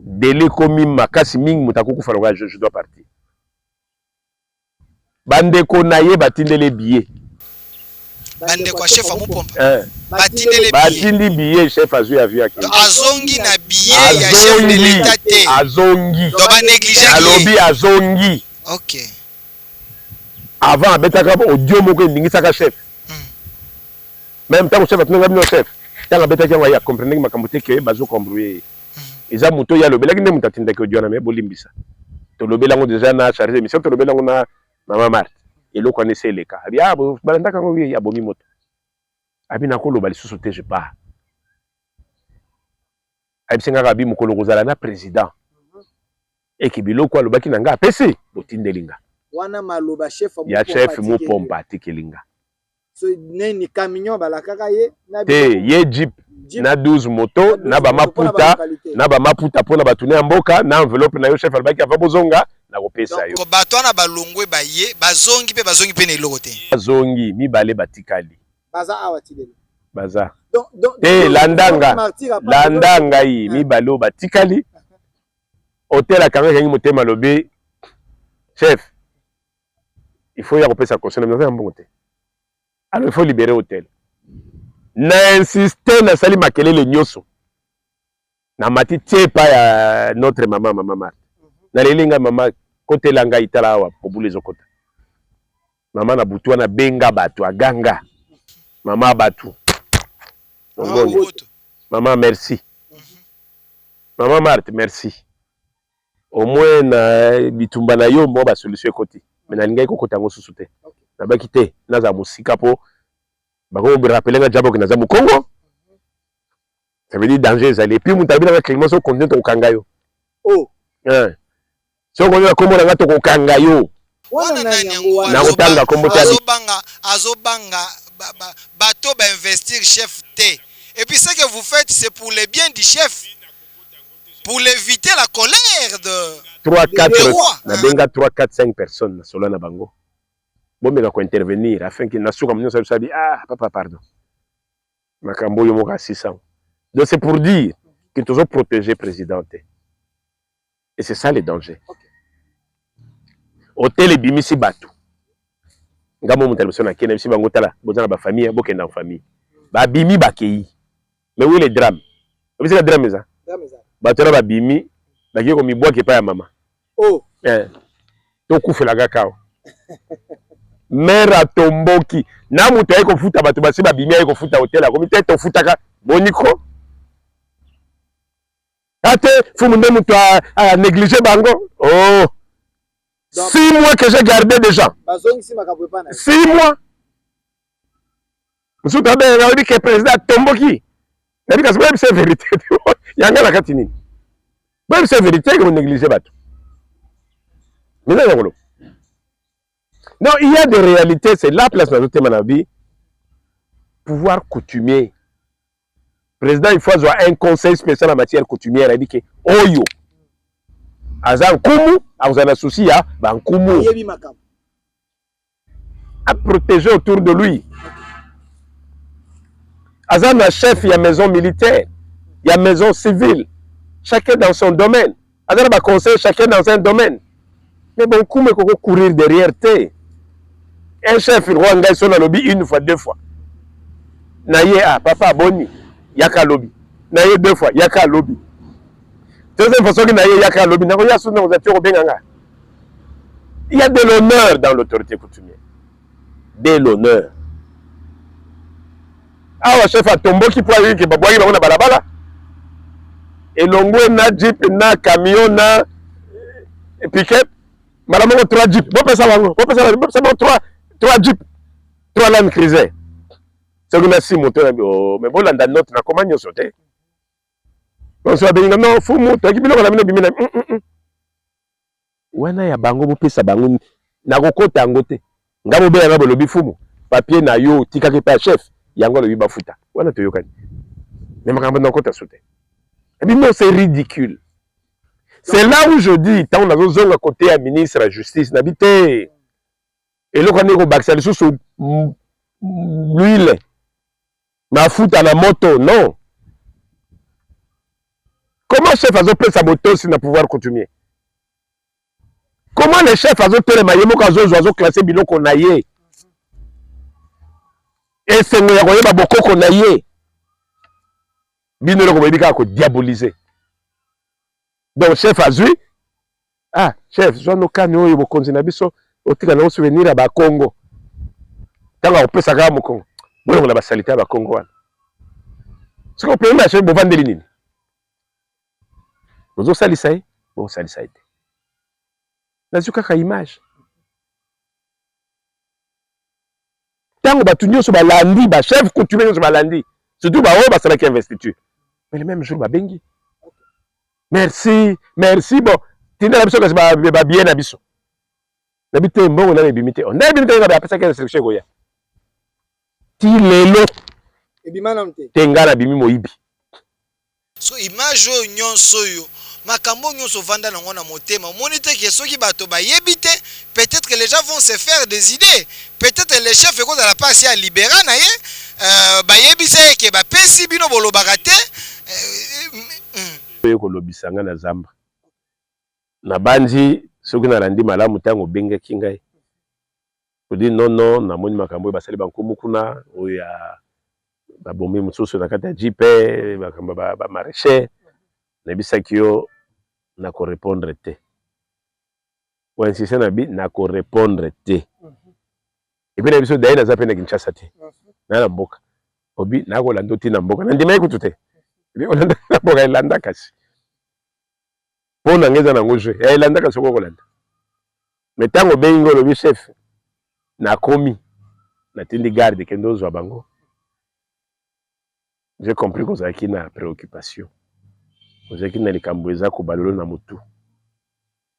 Délai comme ma casse ming, moutakou faroga, je dois partir. Bande konaye, batinde les billets. Bande quoi, chef, à mon pompe. Batinde les billets, chef, a joué à vie à qui. Azongi na billet, il y a chef de l'État. Azongi. Donc, va négliger. Alobi Azongi. Ok. Avant abetaka audio moko ndingisaka chef même tant que chef atunga bino chef tant abetaka ngo ya comprendre que makambo te ke bazo combrouiller eza moto ya lobelaki nde mutatinda ke audio na me bolimbisa to lobela ngo déjà na charger mission to lobela ngo na mama Marthe eloko ne se leka abi abo balanda ngo ya bomi moto abi na ko lobali susu te je pas abi senga abi mukolo kozala na président et ki biloko alobaki na nga apesi botindelinga wana maloba chef ya chef mu pompa tikelinga so neni camion balakaka ye na te ye jeep na 12 moto na ba maputa pona batune ya mboka na enveloppe na yo chef albaki ava bozonga na kopesa yo ko batwana balongwe ba ye bazongi pe na eloko te bazongi mibale batikali baza awa tidele baza te landanga yi mibale batikali hotel akanga yangi motema lobe chef. Il faut y avoir sa conscience. Alors il faut libérer l'hôtel. N'a insisté na sali makele le nyoso. Na mati tie pa ya notre maman Marthe. Na lelinga maman côté langa itala wa pobule zokota. Maman na butu na benga batu aganga. Maman batu. Maman merci. Maman Marthe merci. Au moins na bitumba na yo mo ba solution côté. Mais nalinga iko kotango susute na baki te naza musika po bako me rappeler nga jabo que naza mu Congo ça veut dire danger ça et puis mutabila nga Clément so content to kangayo oh so ko ya kombo nga to ko kangayo wana nani na kotanga kombo ta azobanga bateau ba investir chef T et puis ce que vous faites c'est pour le bien du chef pour éviter la colère de 3 4 na benga 3 4 5 personnes solo na bango bomeka ko intervenir afin que nasuka mnyo sabi papa pardon makambo yo moka 600 donc c'est pour dire que toujours protéger président et c'est ça le danger hôtel bimisi batu ngamo mutalmission na kena bisi bango tala bozana ba famille bokenda en famille ba bimi bakei mais oui les drames obisi la drame ça batona ba bimi baki ko mibwaki pa ya mama oh to kufela kakao mera tomboki na mutu ayiko futa bato basi ba bimi ayiko futa hotel a komite to futaka boniko ate fumu nde mutu a négliger bango oh 6 mois que j'ai gardé déjà 6 mois musuta be na odi ke président tomboki na bika c'est vérité yanga la katini même c'est vérité que vous négligez bateau. Mais non, il y a des réalités, c'est la place dans notre manabi. Pouvoir coutumier. Président, il faut avoir un conseil spécial en matière coutumière. Il dit que, oyo, azan kumu, azan souci, ban kumu. À protéger autour de lui. Azan a chef, il y a maison militaire, il y a maison civile. Chacun dans son domaine. Azan a conseil, chacun dans un domaine. Mais bon, comment courir derrière te? un chef rwandais son lobby une fois, deux fois. Naye ah papa boni yaka lobby. Naye deux fois yaka lobby. Deuxième façon que naye yaka lobby na ya suna ozati obenganga. Il y a de l'honneur dans l'autorité coutumière. De l'honneur. Ah chef a tomboki pour aller que babwaki na balabala. Et l'ongwe na jeep na camion na pick-up. Madame, 3 jeeps. Vous pensez 3 jeeps. 3 Land Cruiser. C'est que merci, mon mais bon, là, dans notre, comment nous sauter? On se dit, non, fou, mon toi, qui biloko na bimina. Wana ya bango, vous pesa bango, na kokota ngote. Ngabo be ngabo lobi fumu. Papier na yo, tika ki pa chef, yango lobi bafuta. Wana to yokani. Mais makambo na kota sauter. Et puis non, c'est ridicule. C'est là où je dis, tant on a besoin à côté à ministre de la Justice, n'habité. Et là, on est au Baxal, sous l'huile. Ma fout à la moto, non. Comment le chef a pris sa moto s'il n'a pouvoir coutumier? Comment le chef a pris les maillots quand ils ont classé bilon qu'on a yé? Et c'est nous qui avons beaucoup qu'on a yé. Bino le communiqué a diabolisé. Donc, chef a vu, ah, chef, je ne sais pas si vous continuez à souvenir à Congo. Quand on peut s'aggraver au Congo, on a salité à Congo. Ce qu'on peut imaginer, c'est vendre des lignes. Vous avez salité, vous avez salité. Vous avez une image. Tant que vous avez sur Balandi, chef coutumier sur Balandi, surtout, vous avez une investiture. Mais le même jour, vous avez bengi. Merci, merci. Bon, tu n'as pas besoin de se bien abisso. N'habite bon, on a bimité. On a bimité, on a passé quelle sélection goya. Ti lelo. Et bimanamte. Tengana bimi moibi. So image oyo nyonso yo, makambo nyonso vanda nango na motema. Monite ke soki bato ba yebite, peut-être que les gens vont se faire des idées. Peut-être les chefs eko la passe ya libéra na ye, ba yebise ke ba pesi bino bolobaka te. Kolobisanga na zamba na banji soki na landi malamu tango benga kingai odi non na moni makambo basali bankumu kuna oya ba bombe mususu na kati ya jipe bakamba ba marché na bisaki yo na ko répondre te ou insister na bi na ko répondre te et puis na biso dai na zapena Kinshasa te na mboka obi na ko lando ti na mboka na ndima ikutu te bi olanda na mboka ilanda kasi pour n'engagez dans le jeu. Et il a dit que c'est quoi mais tant que bengo le chef na commis na tindi garde que nous bango. J'ai compris que vous avez une préoccupation. Vous avez une likamboueza ko balolo na mutu.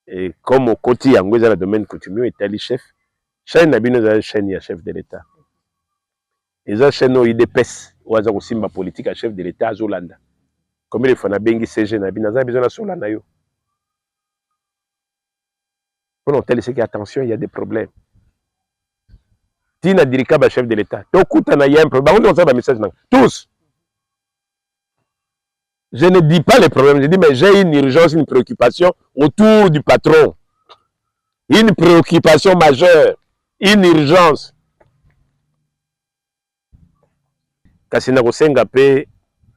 Et comme au côté angweza le domaine coutumier est ali chef, chaîne na bino za chaîne ya chef de l'État. Ils ont chaîne au IDPS ou aza ko simba politique à chef de l'État à Zolanda. Comme il faut na bengi CG na bino za besoin na solana yo. On tel c'est qu'attention, il y a des problèmes. Tina dirika chef de l'État. Tokuta na y'a un problème. On a un message tous. Je ne dis pas les problèmes. Je dis mais j'ai une urgence, une préoccupation autour du patron. Une préoccupation majeure, une urgence. Kasi na kosenga pe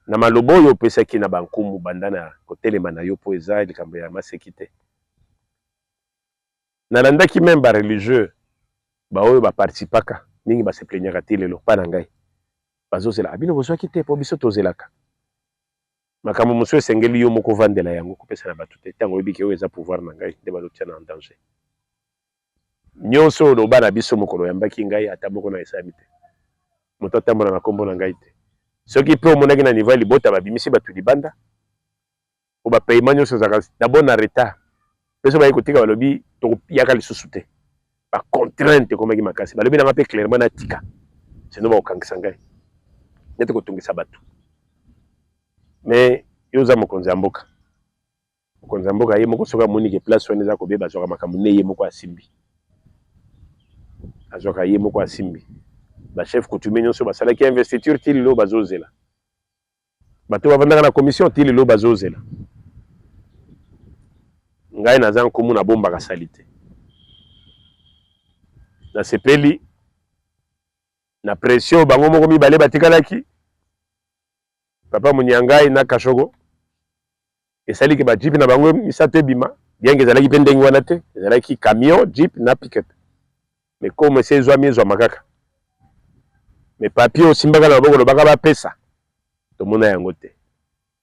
na malobo yo pesa ki na bankumu bandana kotelema na yo po eza likambo ya masekite. Nalanda ki même ba religieux ba oyo ba participaka ningi ba se plaignaka ti lelo pa na ngai bazozela abino bozwa ki te po biso tozelaka makambo muso esengeli yo moko vandela yango kopesa na bato te tango oyebiki oyo eza pouvoir na ngai nde bazotia na danger nyonso loba na biso mokolo yambaki ngai ata moko na esami te moto atambola na kombo na ngai te soki pe omonaki na niveau ya libota babimisi bato libanda o bapaiement nyonso ezalaka d'abord na retard peso baye kotika balobi yaka lisusu te ba contrainte komaki makasi balobi nanga mpe clairement na tika sino baokangisa ngai nete kotungisa bato mais yo oza mokonzi ya mboka ye moko soki amoni ke place wana eza kobeba azwaka makambo ne ye moko asimbi azwaka ye moko asimbi bachef coutumier nyonso basalaki investiture ti lelo bazozela bato bavandaka na commission ti lelo bazozela ngai naza nkumu na bombaka sali te nasepeli na pression bango moko mibale batikalaki papa Munyangai na Kashogo esali ke ba jeep na bango misato ebima bien que ezalaki mpe ndenge wana te ezalaki camion jeep na pick-up mais comme c'est ezwami ezwama kaka mais papier osimbaka na maboko lobaka bapesa tomona yango te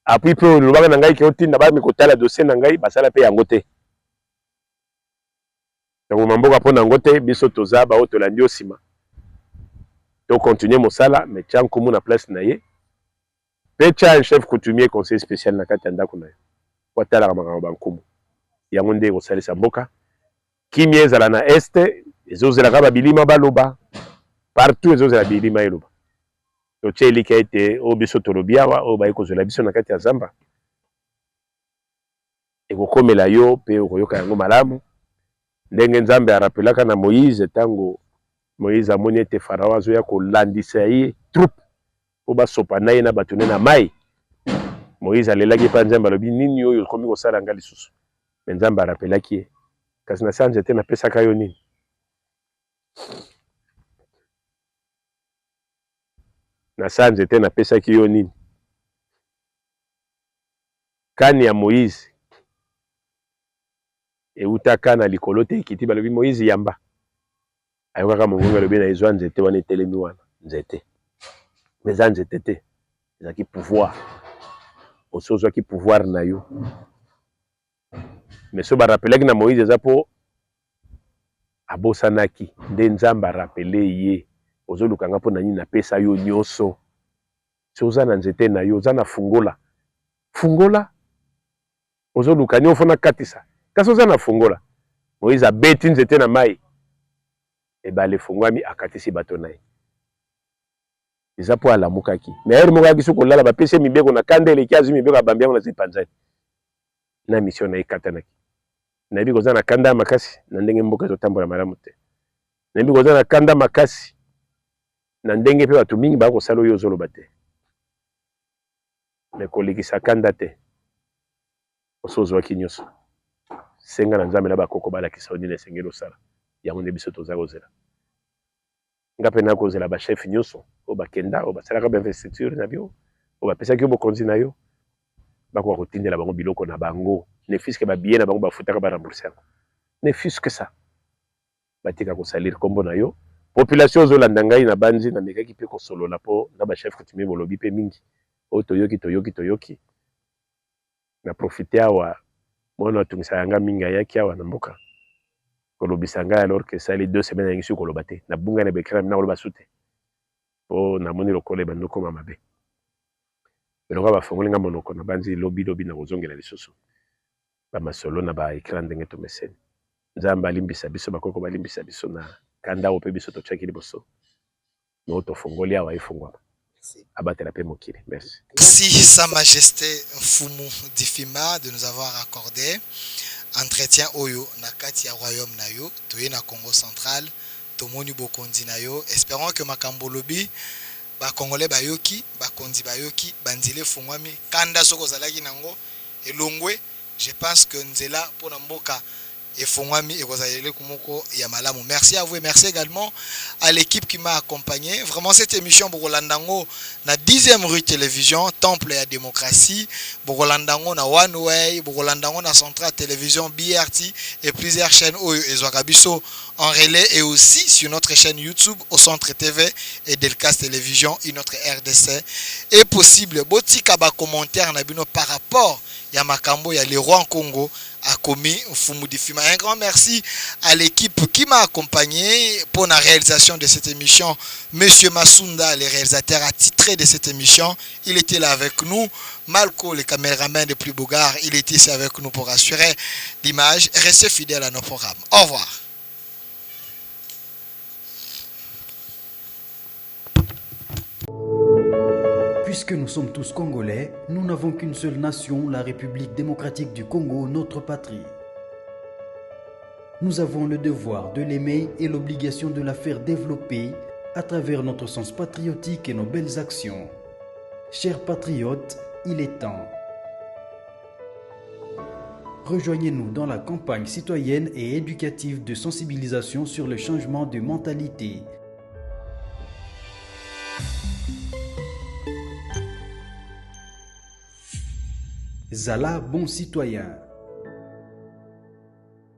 apui mpe olobaka na ngai ke otinda bami kotala dossier na ngai basala mpe yango te donc mamboka mpo na yango te biso toza bao tolandi osima tocontinue mosala mais tia nkumu na place na ye mpe tia un chef coutumier conseil spécial na kati ya ndako na ye po atalaka makambo bankumu yango nde ekosalisa mboka kimia ezala na este ezozelaka babilima baloba partout ezozela bilima eloba totia elika ete oyo biso tolobi awa oyo baye kozwela biso na kati ya zamba ekokomela yo mpe okoyoka yango malamu ndenge nzambe arapelaka na Moïse ntango Moïse amoni ete farao azoya kolandisa ye troupe po basopa na ye na bato ne na mai Moïse alelaki mpa nzambe alobi nini oyo okomi kosala nga lisusu me nzambe arapelaki ye kasi na saa nzete napesaka yo nini na saa nzete napesaki yo nini kani ya Moïse eutaka na likolo te ekiti balobi Moïse yamba ayokaka mongongo alobi na ezwa nzete wana etelemi wana nzete mais eza nzete te ezalaki pouvoir oso ozwaki pouvoir na yo mais so barapelaki na Moïse eza mpo abosanaki nde nzambe arapele ye ozolukanga mpo na nini napesa yo nyonso so oza na nzete na yo oza na fungola ozoluka nio fona katisa kasi oza na fungola Moïse abeti nzete na mai ebale fungwami akatisi bato na ye eza mpo alamukaki me ayeri moko ayaki soki kolala bapesi mibeko na kanda eleki azwi mibeko abambi yango na zipanzani na mission na ye katanaki nayebi koza na kanda makasi na ndenge mboka ezotambola malamu te nayebi koza na kanda makasi na ndenge mpe bato mingi bakosala oyo ozoloba te me kolekisa kanda te oso ozwaki nyonso senga na nzambe na bakoko balakisa odina esengeli osala yango nde biso toza kozela nga mpe nakozela bachef nyonso oyo bakenda oyo basalaka bainvestiture na bio oyo bapesaki yo bokonzi na yo bakoka kotindela bango biloko na bango ne fiske babiye na bango bafutaka barambourse yango ne fiske sa batika kosalir kombo na yo population ozolanda ngai na banzi namekaki mpe kosolola mpo na bachef coutumier bolobi mpe mingi oyo toyoki na profite awa mwana atungisa yanga mingi ayaki awa na mboka kolobisa ngai alors que ça les 2 semaines yangi suko koloba te na bunga na bekra na koloba sute po na moni lokole bando koma mabe eloko bafongoli nga monoko na banzi lobi na kozongela lisusu ba masolo na ba écran ndenge to mesene nzamba alimbisa biso bakoko balimbisa biso na kanda ope biso to chaki liboso no to fongoli awa ifungwa abatela pe mokili merci. Merci Sa Majesté Mfumu Difima de nous avoir accordé entretien oyo na kati ya royaume na yo toye na Congo central tomoni bokonzi na yo espérons que makambo lobi ba congolais bayoki bakonzi bayoki banzile fungwami kanda soko zalaki nango elongwe je pense que nzela pour na mboka efungwami ekozalele kumoko ya malamu. Merci à vous et merci également à l'équipe qui m'a accompagné. Vraiment cette émission Bogolandango na 10e rue télévision Temple et démocratie, Bogolandango na One Way, Bogolandango na Central Télévision BRT et plusieurs chaînes Ezwakabiso en relais et aussi sur notre chaîne YouTube au Centre TV et Delcas Télévision et notre RDC est possible. Botika ba commentaire na bino par rapport ya makambo ya les rois en Congo a commis Mfumu Difima. Un grand merci à l'équipe qui m'a accompagné pour la réalisation de cette émission. Monsieur Masunda, le réalisateur attitré de cette émission, il était là avec nous. Malco, le caméraman de Plus Bougar, il était ici avec nous pour assurer l'image. Restez fidèles à nos programmes. Au revoir. Puisque nous sommes tous Congolais, nous n'avons qu'une seule nation, la République démocratique du Congo, notre patrie. Nous avons le devoir de l'aimer et l'obligation de la faire développer à travers notre sens patriotique et nos belles actions. Chers patriotes, il est temps. Rejoignez-nous dans la campagne citoyenne et éducative de sensibilisation sur le changement de mentalité. Zala bon citoyen.